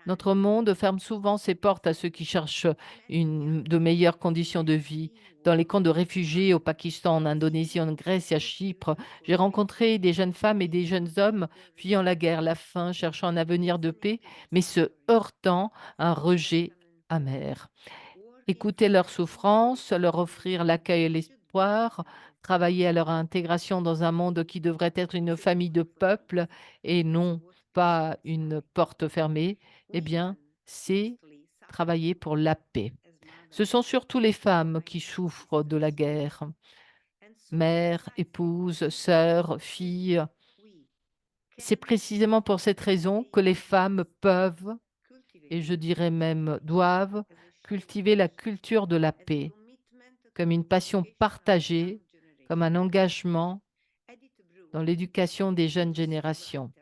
Notre monde ferme souvent ses portes à ceux qui cherchent de meilleures conditions de vie. Dans les camps de réfugiés au Pakistan, en Indonésie, en Grèce et à Chypre, j'ai rencontré des jeunes femmes et des jeunes hommes fuyant la guerre, la faim, cherchant un avenir de paix, mais se heurtant à un rejet amer. Écouter leurs souffrances, leur offrir l'accueil et l'espoir, travailler à leur intégration dans un monde qui devrait être une famille de peuples et non pas une porte fermée, eh bien, c'est travailler pour la paix. Ce sont surtout les femmes qui souffrent de la guerre. Mères, épouses, sœurs, filles. C'est précisément pour cette raison que les femmes peuvent, et je dirais même doivent, cultiver la culture de la paix comme une passion partagée, comme un engagement dans l'éducation des jeunes générations.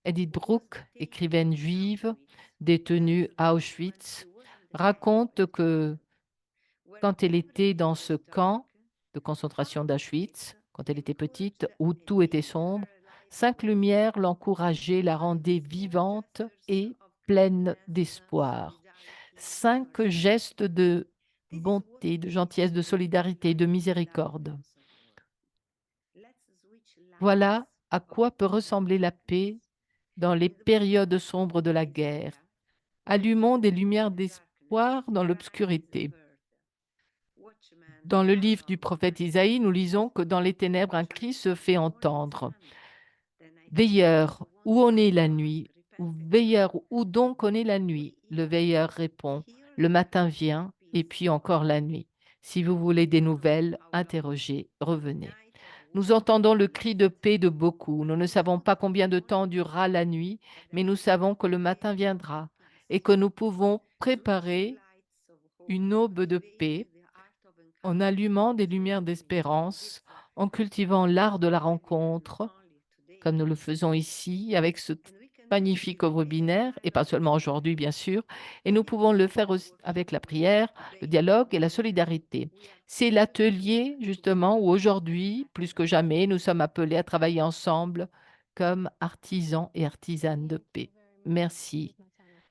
Edith Bruck, écrivaine juive, détenue à Auschwitz, raconte que quand elle était dans ce camp de concentration d'Auschwitz, quand elle était petite, où tout était sombre, 5 lumières l'encourageaient, la rendaient vivante et pleine d'espoir. 5 gestes de bonté, de gentillesse, de solidarité, de miséricorde. Voilà à quoi peut ressembler la paix dans les périodes sombres de la guerre. Allumons des lumières d'espoir dans l'obscurité. Dans le livre du prophète Isaïe, nous lisons que dans les ténèbres, un cri se fait entendre. Veilleur, où en est la nuit? Ou veilleur, où donc en est la nuit? Le veilleur répond, le matin vient et puis encore la nuit. Si vous voulez des nouvelles, interrogez, revenez. Nous entendons le cri de paix de beaucoup. Nous ne savons pas combien de temps durera la nuit, mais nous savons que le matin viendra et que nous pouvons préparer une aube de paix en allumant des lumières d'espérance, en cultivant l'art de la rencontre, comme nous le faisons ici, avec ce magnifique œuvre binaire, et pas seulement aujourd'hui, bien sûr, et nous pouvons le faire aussi avec la prière, le dialogue et la solidarité. C'est l'atelier, justement, où aujourd'hui, plus que jamais, nous sommes appelés à travailler ensemble comme artisans et artisanes de paix. Merci.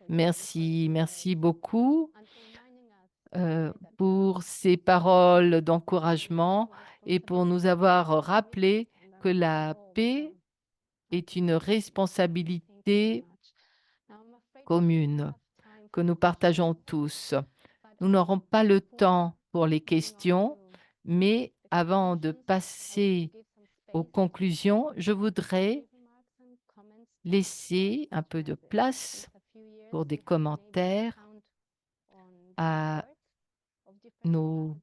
Merci, merci beaucoup pour ces paroles d'encouragement et pour nous avoir rappelé que la paix est une responsabilité commune que nous partageons tous. Nous n'aurons pas le temps pour les questions, mais avant de passer aux conclusions, je voudrais laisser un peu de place pour des commentaires à nos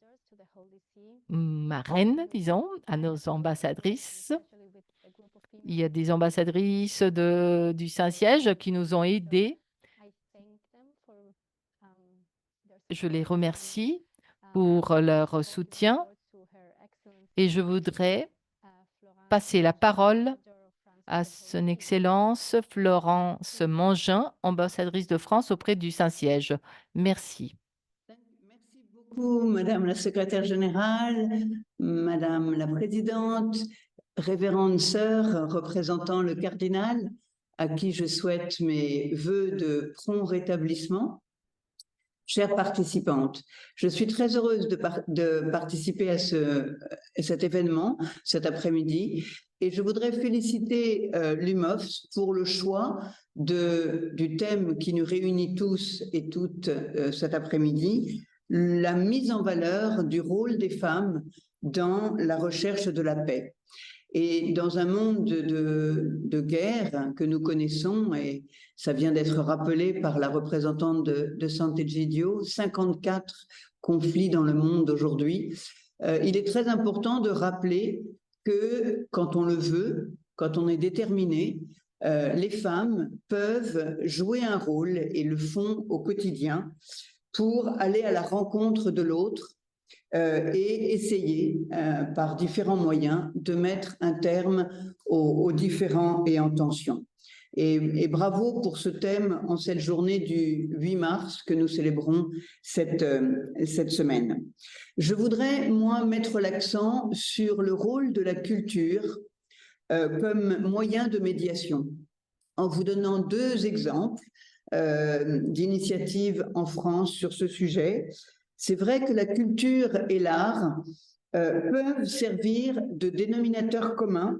marraines, disons, à nos ambassadrices. Il y a des ambassadrices du Saint-Siège qui nous ont aidés. Je les remercie pour leur soutien et je voudrais passer la parole à son Excellence Florence Mangin, ambassadrice de France auprès du Saint-Siège. Merci. Merci beaucoup, Madame la Secrétaire Générale, Madame la Présidente, Révérende Sœur représentant le cardinal, à qui je souhaite mes vœux de prompt rétablissement. Chères participantes, je suis très heureuse de participer à cet événement cet après-midi et je voudrais féliciter l'UMOFS pour le choix du thème qui nous réunit tous et toutes cet après-midi, la mise en valeur du rôle des femmes dans la recherche de la paix. Et dans un monde de guerre que nous connaissons, et ça vient d'être rappelé par la représentante de Sant'Egidio, 54 conflits dans le monde aujourd'hui, il est très important de rappeler que quand on le veut, quand on est déterminé, les femmes peuvent jouer un rôle et le font au quotidien pour aller à la rencontre de l'autre, et essayer par différents moyens de mettre un terme aux différends et en tension. Et bravo pour ce thème en cette journée du 8 mars que nous célébrons cette semaine. Je voudrais, moi, mettre l'accent sur le rôle de la culture comme moyen de médiation, en vous donnant 2 exemples. d'initiatives en France sur ce sujet. C'est vrai que la culture et l'art peuvent servir de dénominateur commun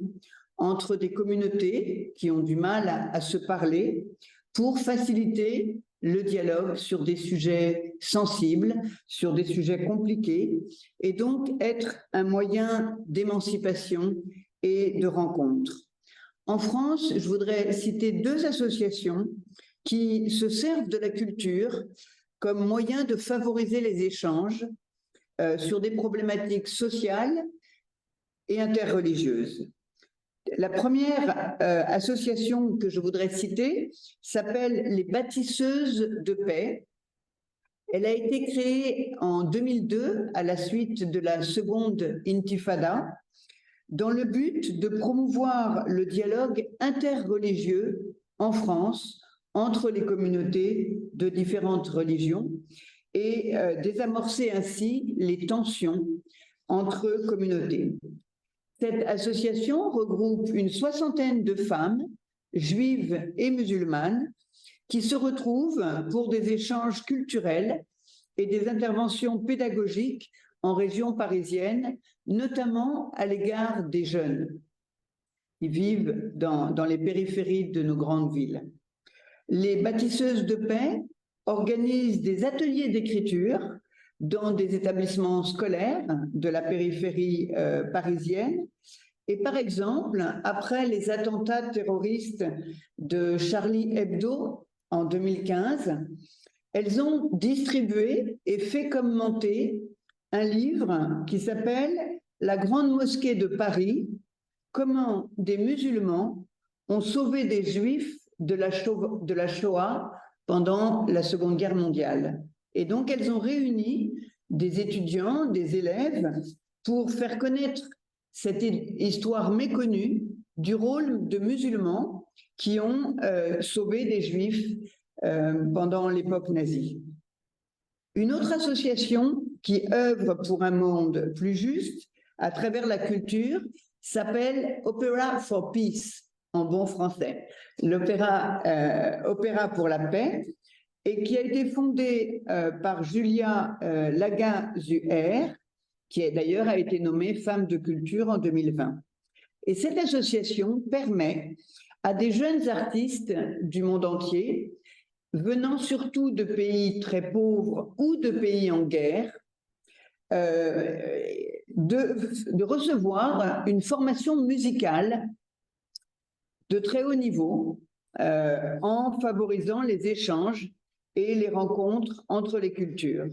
entre des communautés qui ont du mal à se parler pour faciliter le dialogue sur des sujets sensibles, sur des sujets compliqués, et donc être un moyen d'émancipation et de rencontre. En France, je voudrais citer 2 associations qui se servent de la culture comme moyen de favoriser les échanges sur des problématiques sociales et interreligieuses. La première association que je voudrais citer s'appelle les Bâtisseuses de paix. Elle a été créée en 2002 à la suite de la seconde Intifada dans le but de promouvoir le dialogue interreligieux en France entre les communautés de différentes religions et désamorcer ainsi les tensions entre communautés. Cette association regroupe une 60aine de femmes, juives et musulmanes, qui se retrouvent pour des échanges culturels et des interventions pédagogiques en région parisienne, notamment à l'égard des jeunes qui vivent dans les périphéries de nos grandes villes. Les Bâtisseuses de paix organisent des ateliers d'écriture dans des établissements scolaires de la périphérie parisienne. Et par exemple, après les attentats terroristes de Charlie Hebdo en 2015, elles ont distribué et fait commenter un livre qui s'appelle « La Grande Mosquée de Paris, comment des musulmans ont sauvé des juifs de la Shoah pendant la Seconde Guerre mondiale ». Et donc, elles ont réuni des étudiants, des élèves, pour faire connaître cette histoire méconnue du rôle de musulmans qui ont sauvé des juifs pendant l'époque nazie. Une autre association qui œuvre pour un monde plus juste à travers la culture s'appelle Opera for Peace, en bon français. L'opéra Opéra pour la paix, et qui a été fondée par Julia Laga-Zuher, qui d'ailleurs a été nommée femme de culture en 2020. Et cette association permet à des jeunes artistes du monde entier, venant surtout de pays très pauvres ou de pays en guerre, de recevoir une formation musicale de très haut niveau en favorisant les échanges et les rencontres entre les cultures.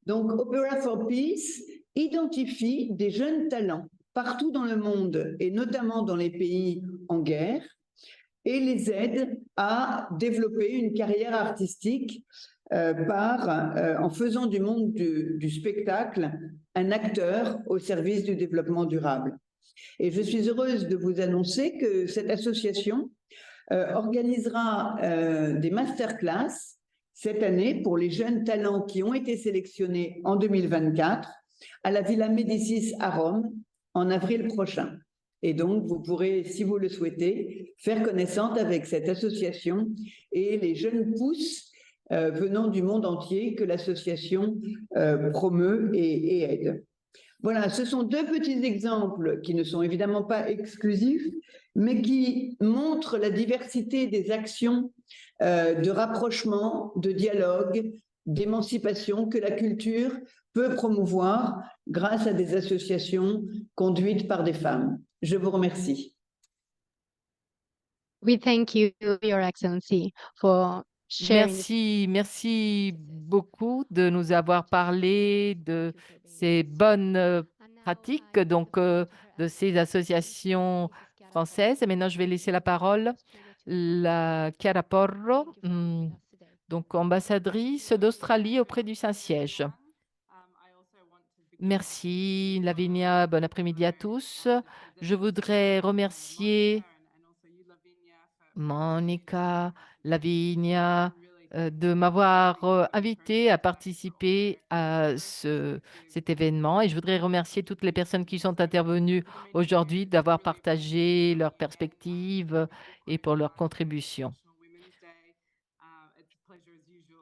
Donc, Opera for Peace identifie des jeunes talents partout dans le monde et notamment dans les pays en guerre et les aide à développer une carrière artistique en faisant du monde du spectacle un acteur au service du développement durable. Et je suis heureuse de vous annoncer que cette association organisera des masterclass cette année pour les jeunes talents qui ont été sélectionnés en 2024 à la Villa Médicis à Rome en avril prochain. Et donc, vous pourrez, si vous le souhaitez, faire connaissance avec cette association et les jeunes pousses venant du monde entier que l'association promeut et aide. Voilà, ce sont 2 petits exemples qui ne sont évidemment pas exclusifs, mais qui montrent la diversité des actions de rapprochement, de dialogue, d'émancipation que la culture peut promouvoir grâce à des associations conduites par des femmes. Je vous remercie. We thank you, Your Excellency, for sharing. Merci beaucoup de nous avoir parlé de ces bonnes pratiques, donc de ces associations françaises. Et maintenant, je vais laisser la parole à Chiara Porro, donc ambassadrice d'Australie auprès du Saint-Siège. Merci, Lavinia. Bon après-midi à tous. Je voudrais remercier Monica, Lavinia, de m'avoir invité à participer à cet événement. Et je voudrais remercier toutes les personnes qui sont intervenues aujourd'hui d'avoir partagé leurs perspectives et pour leur contribution.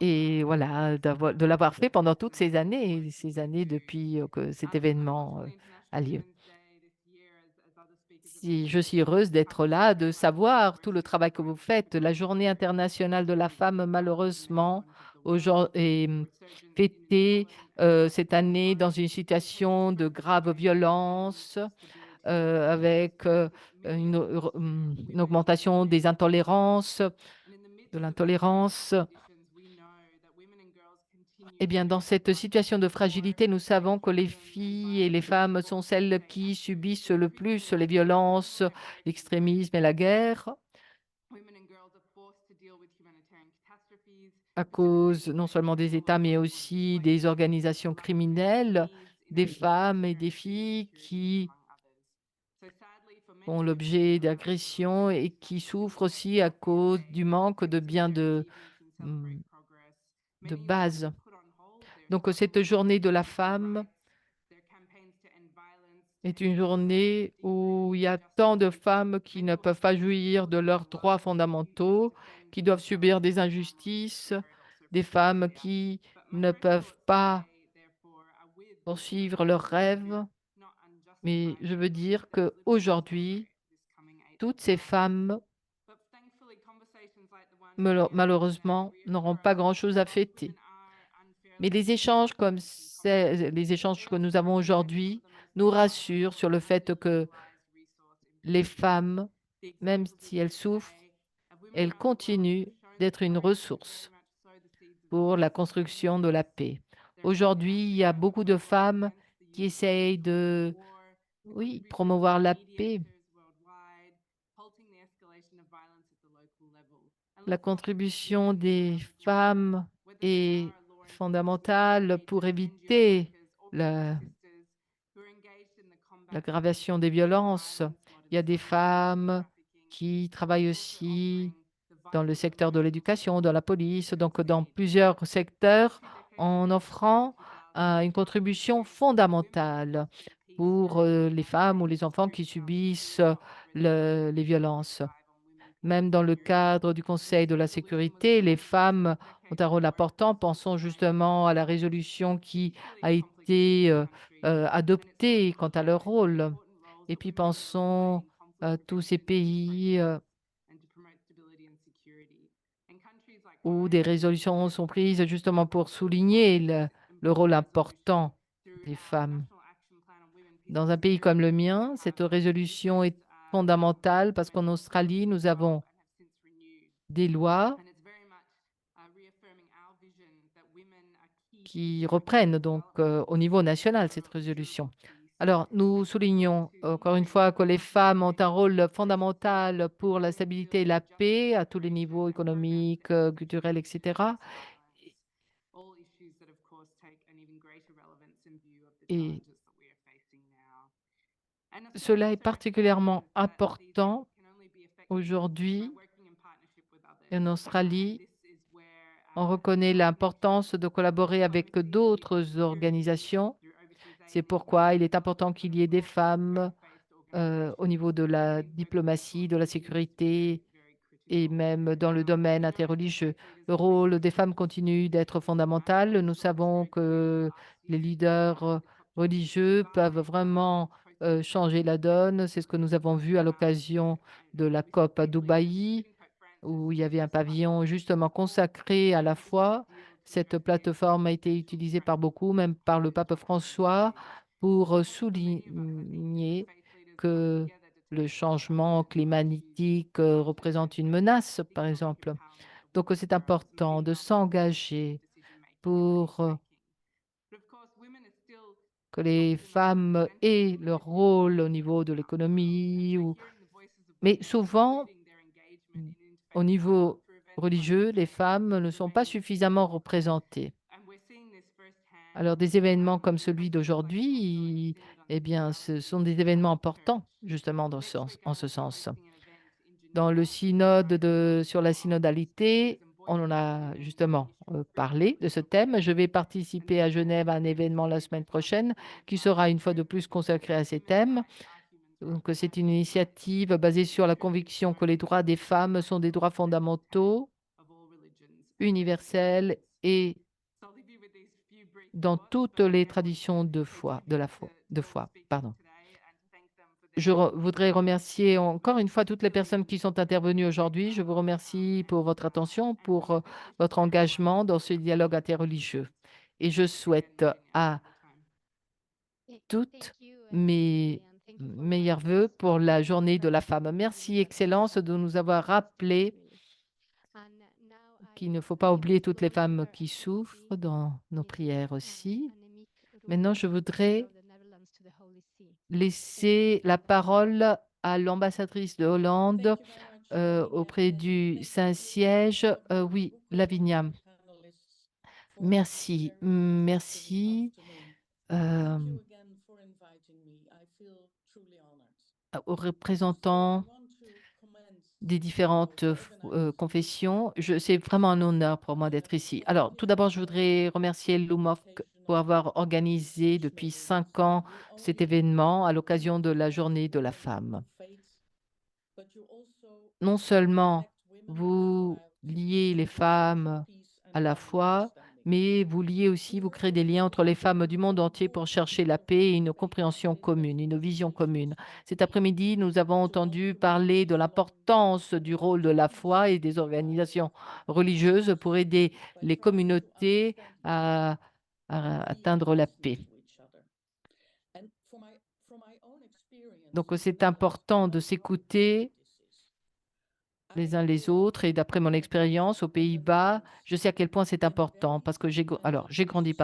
Et voilà, de l'avoir fait pendant toutes ces années depuis que cet événement a lieu. Si je suis heureuse d'être là, de savoir tout le travail que vous faites. La Journée internationale de la femme, malheureusement, est fêtée cette année dans une situation de grave violence, avec une augmentation des intolérances, de l'intolérance. Eh bien, dans cette situation de fragilité, nous savons que les filles et les femmes sont celles qui subissent le plus les violences, l'extrémisme et la guerre, à cause non seulement des États, mais aussi des organisations criminelles, des femmes et des filles qui font l'objet d'agressions et qui souffrent aussi à cause du manque de biens mm, de base. Donc, cette journée de la femme est une journée où il y a tant de femmes qui ne peuvent pas jouir de leurs droits fondamentaux, qui doivent subir des injustices, des femmes qui ne peuvent pas poursuivre leurs rêves. Mais je veux dire qu'aujourd'hui, toutes ces femmes, malheureusement, n'auront pas grand-chose à fêter. Mais les échanges les échanges que nous avons aujourd'hui nous rassurent sur le fait que les femmes, même si elles souffrent, elles continuent d'être une ressource pour la construction de la paix. Aujourd'hui, il y a beaucoup de femmes qui essayent de, oui, promouvoir la paix. La contribution des femmes est fondamentale pour éviter l'aggravation des violences. Il y a des femmes qui travaillent aussi dans le secteur de l'éducation, dans la police, donc dans plusieurs secteurs, en offrant une contribution fondamentale pour les femmes ou les enfants qui subissent les violences. Même dans le cadre du Conseil de la sécurité, les femmes ont un rôle important. Pensons justement à la résolution qui a été adoptée quant à leur rôle. Et puis pensons à tous ces pays où des résolutions sont prises justement pour souligner le rôle important des femmes. Dans un pays comme le mien, cette résolution est fondamentale parce qu'en Australie, nous avons des lois qui reprennent donc au niveau national cette résolution. Alors, nous soulignons encore une fois que les femmes ont un rôle fondamental pour la stabilité et la paix à tous les niveaux économiques, culturels, etc. Et cela est particulièrement important aujourd'hui en Australie. On reconnaît l'importance de collaborer avec d'autres organisations. C'est pourquoi il est important qu'il y ait des femmes au niveau de la diplomatie, de la sécurité et même dans le domaine interreligieux. Le rôle des femmes continue d'être fondamental. Nous savons que les leaders religieux peuvent vraiment changer la donne. C'est ce que nous avons vu à l'occasion de la COP à Dubaï, où il y avait un pavillon justement consacré à la foi. Cette plateforme a été utilisée par beaucoup, même par le pape François, pour souligner que le changement climatique représente une menace, par exemple. Donc, c'est important de s'engager pour que les femmes aient leur rôle au niveau de l'économie, mais souvent, au niveau religieux, les femmes ne sont pas suffisamment représentées. Alors, des événements comme celui d'aujourd'hui, eh bien, ce sont des événements importants, justement, en ce sens. Dans le synode sur la synodalité, on en a justement parlé de ce thème. Je vais participer à Genève à un événement la semaine prochaine qui sera une fois de plus consacré à ces thèmes. Donc, c'est une initiative basée sur la conviction que les droits des femmes sont des droits fondamentaux, universels et dans toutes les traditions de foi, pardon. Je voudrais remercier encore une fois toutes les personnes qui sont intervenues aujourd'hui. Je vous remercie pour votre attention, pour votre engagement dans ce dialogue interreligieux. Et je souhaite à toutes mes meilleurs vœux pour la journée de la femme. Merci, Excellence, de nous avoir rappelé qu'il ne faut pas oublier toutes les femmes qui souffrent dans nos prières aussi. Maintenant, je voudrais laisser la parole à l'ambassadrice de Hollande auprès du Saint-Siège. Oui, Lavinia. Merci. Merci aux représentants des différentes confessions. C'est vraiment un honneur pour moi d'être ici. Alors, tout d'abord, je voudrais remercier l'UMOC pour avoir organisé depuis 5 ans cet événement à l'occasion de la Journée de la femme. Non seulement vous liez les femmes à la foi, mais vous liez aussi, vous créez des liens entre les femmes du monde entier pour chercher la paix et une compréhension commune, une vision commune. Cet après-midi, nous avons entendu parler de l'importance du rôle de la foi et des organisations religieuses pour aider les communautés à atteindre la paix. Donc, c'est important de s'écouter les uns les autres. Et d'après mon expérience aux Pays-Bas, je sais à quel point c'est important parce que j'ai grandi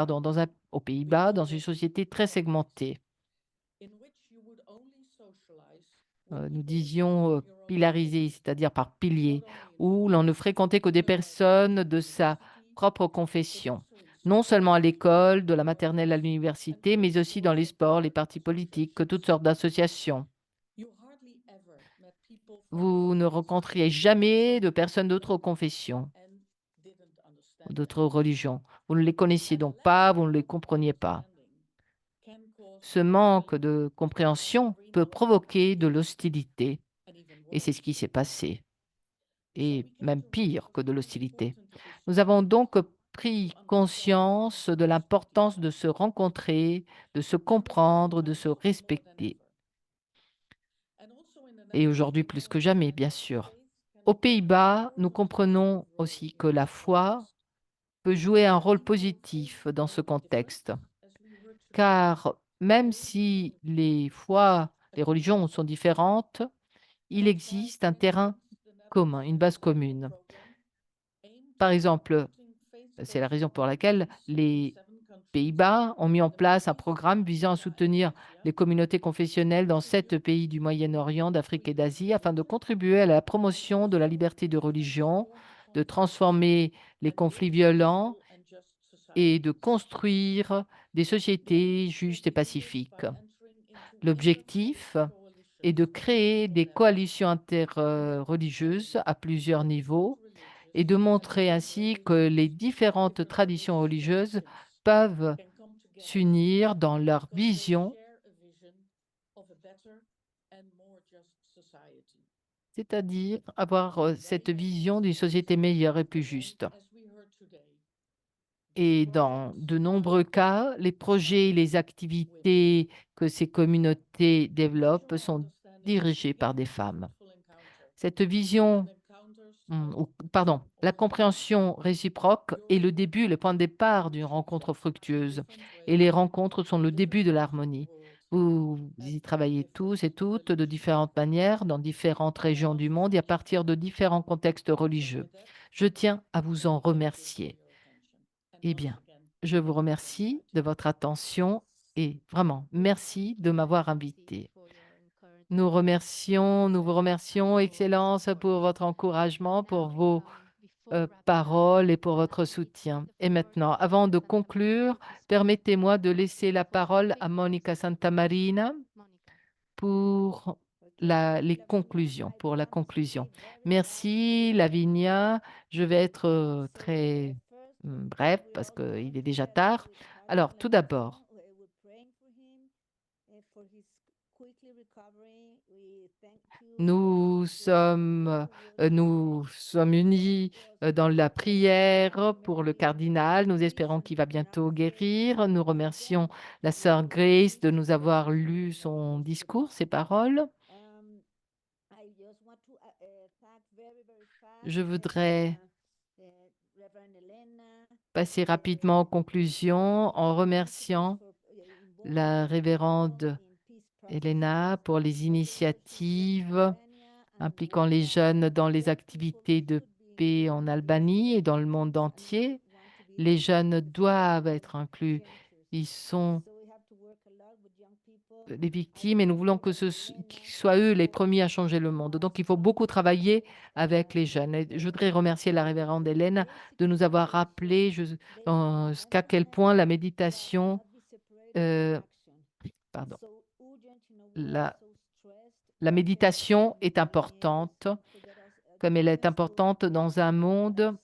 aux Pays-Bas dans une société très segmentée. Nous disions pilarisée, c'est-à-dire par piliers, où l'on ne fréquentait que des personnes de sa propre confession, non seulement à l'école, de la maternelle à l'université, mais aussi dans les sports, les partis politiques, toutes sortes d'associations. Vous ne rencontriez jamais de personnes d'autres confessions, d'autres religions. Vous ne les connaissiez donc pas, vous ne les compreniez pas. Ce manque de compréhension peut provoquer de l'hostilité, et c'est ce qui s'est passé, et même pire que de l'hostilité. Nous avons donc pris conscience de l'importance de se rencontrer, de se comprendre, de se respecter. Et aujourd'hui plus que jamais, bien sûr. Aux Pays-Bas, nous comprenons aussi que la foi peut jouer un rôle positif dans ce contexte, car même si les foi, les religions sont différentes, il existe un terrain commun, une base commune. Par exemple, c'est la raison pour laquelle les Pays-Bas ont mis en place un programme visant à soutenir les communautés confessionnelles dans 7 pays du Moyen-Orient, d'Afrique et d'Asie, afin de contribuer à la promotion de la liberté de religion, de transformer les conflits violents et de construire des sociétés justes et pacifiques. L'objectif est de créer des coalitions interreligieuses à plusieurs niveaux et de montrer ainsi que les différentes traditions religieuses peuvent s'unir dans leur vision, c'est-à-dire avoir cette vision d'une société meilleure et plus juste. Et dans de nombreux cas, les projets et les activités que ces communautés développent sont dirigés par des femmes. Cette vision, la compréhension réciproque est le début, le point de départ d'une rencontre fructueuse. Et les rencontres sont le début de l'harmonie. Vous y travaillez tous et toutes de différentes manières, dans différentes régions du monde et à partir de différents contextes religieux. Je tiens à vous en remercier. Eh bien, je vous remercie de votre attention et vraiment, merci de m'avoir invité. Nous vous remercions, Excellence, pour votre encouragement, pour vos paroles et pour votre soutien. Et maintenant, avant de conclure, permettez-moi de laisser la parole à Monica Santamarina pour les conclusions, pour la conclusion. Merci, Lavinia. Je vais être très bref parce qu'il est déjà tard. Alors, tout d'abord, Nous sommes unis dans la prière pour le cardinal. Nous espérons qu'il va bientôt guérir. Nous remercions la sœur Grace de nous avoir lu son discours, ses paroles. Je voudrais passer rapidement aux conclusions en remerciant la révérende Elena pour les initiatives impliquant les jeunes dans les activités de paix en Albanie et dans le monde entier. Les jeunes doivent être inclus. Ils sont les victimes et nous voulons qu'ils soient eux les premiers à changer le monde. Donc, il faut beaucoup travailler avec les jeunes. Et je voudrais remercier la révérende Hélène de nous avoir rappelé qu'à quel point la méditation, pardon, la méditation est importante, comme elle est importante dans un monde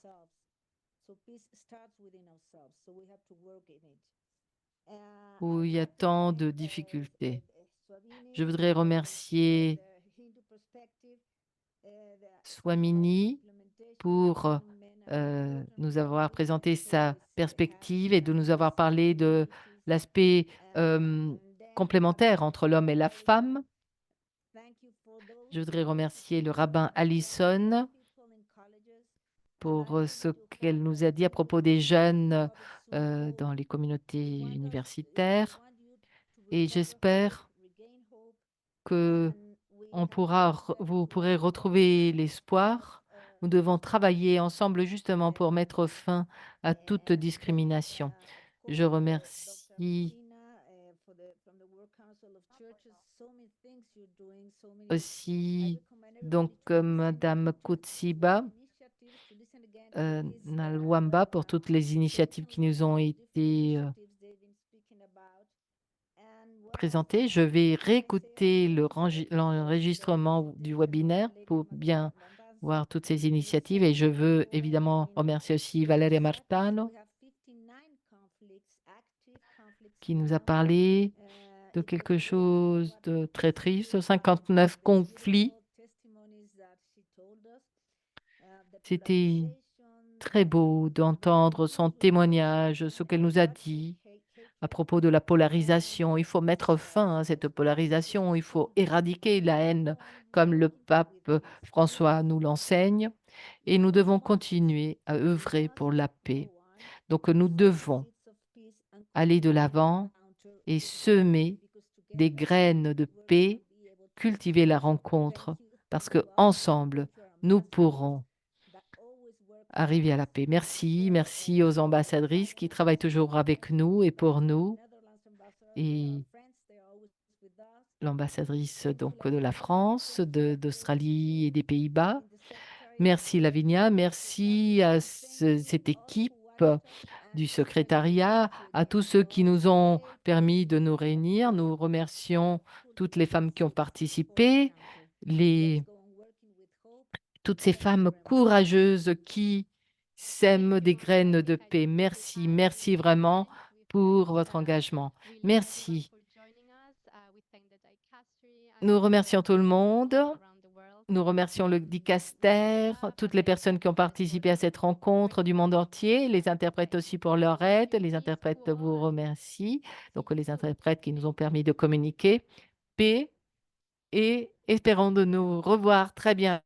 où il y a tant de difficultés. Je voudrais remercier Swamini pour nous avoir présenté sa perspective et de nous avoir parlé de l'aspect complémentaire entre l'homme et la femme. Je voudrais remercier le rabbin Allison pour ce qu'elle nous a dit à propos des jeunes dans les communautés universitaires. Et j'espère que vous pourrez retrouver l'espoir. Nous devons travailler ensemble justement pour mettre fin à toute discrimination. Je remercie aussi donc Madame Koutsiba Nalwamba pour toutes les initiatives qui nous ont été présentées. Je vais réécouter l'enregistrement du webinaire pour bien voir toutes ces initiatives et je veux évidemment remercier aussi Valeria Martano qui nous a parlé de quelque chose de très triste, 59 conflits. C'était très beau d'entendre son témoignage, ce qu'elle nous a dit à propos de la polarisation. Il faut mettre fin à cette polarisation, il faut éradiquer la haine comme le pape François nous l'enseigne et nous devons continuer à œuvrer pour la paix. Donc nous devons aller de l'avant et semer des graines de paix, cultiver la rencontre parce que ensemble nous pourrons arriver à la paix. Merci, merci aux ambassadrices qui travaillent toujours avec nous et pour nous. Et l'ambassadrice donc de la France, d'Australie et des Pays-Bas. Merci Lavinia, merci à cette équipe du secrétariat, à tous ceux qui nous ont permis de nous réunir. Nous remercions toutes les femmes qui ont participé, toutes ces femmes courageuses qui sèment des graines de paix. Merci, merci vraiment pour votre engagement. Merci. Nous remercions tout le monde. Nous remercions le dicaster, toutes les personnes qui ont participé à cette rencontre du monde entier, les interprètes aussi pour leur aide. Les interprètes vous remercient. Donc, les interprètes qui nous ont permis de communiquer. Paix et espérons de nous revoir très bien.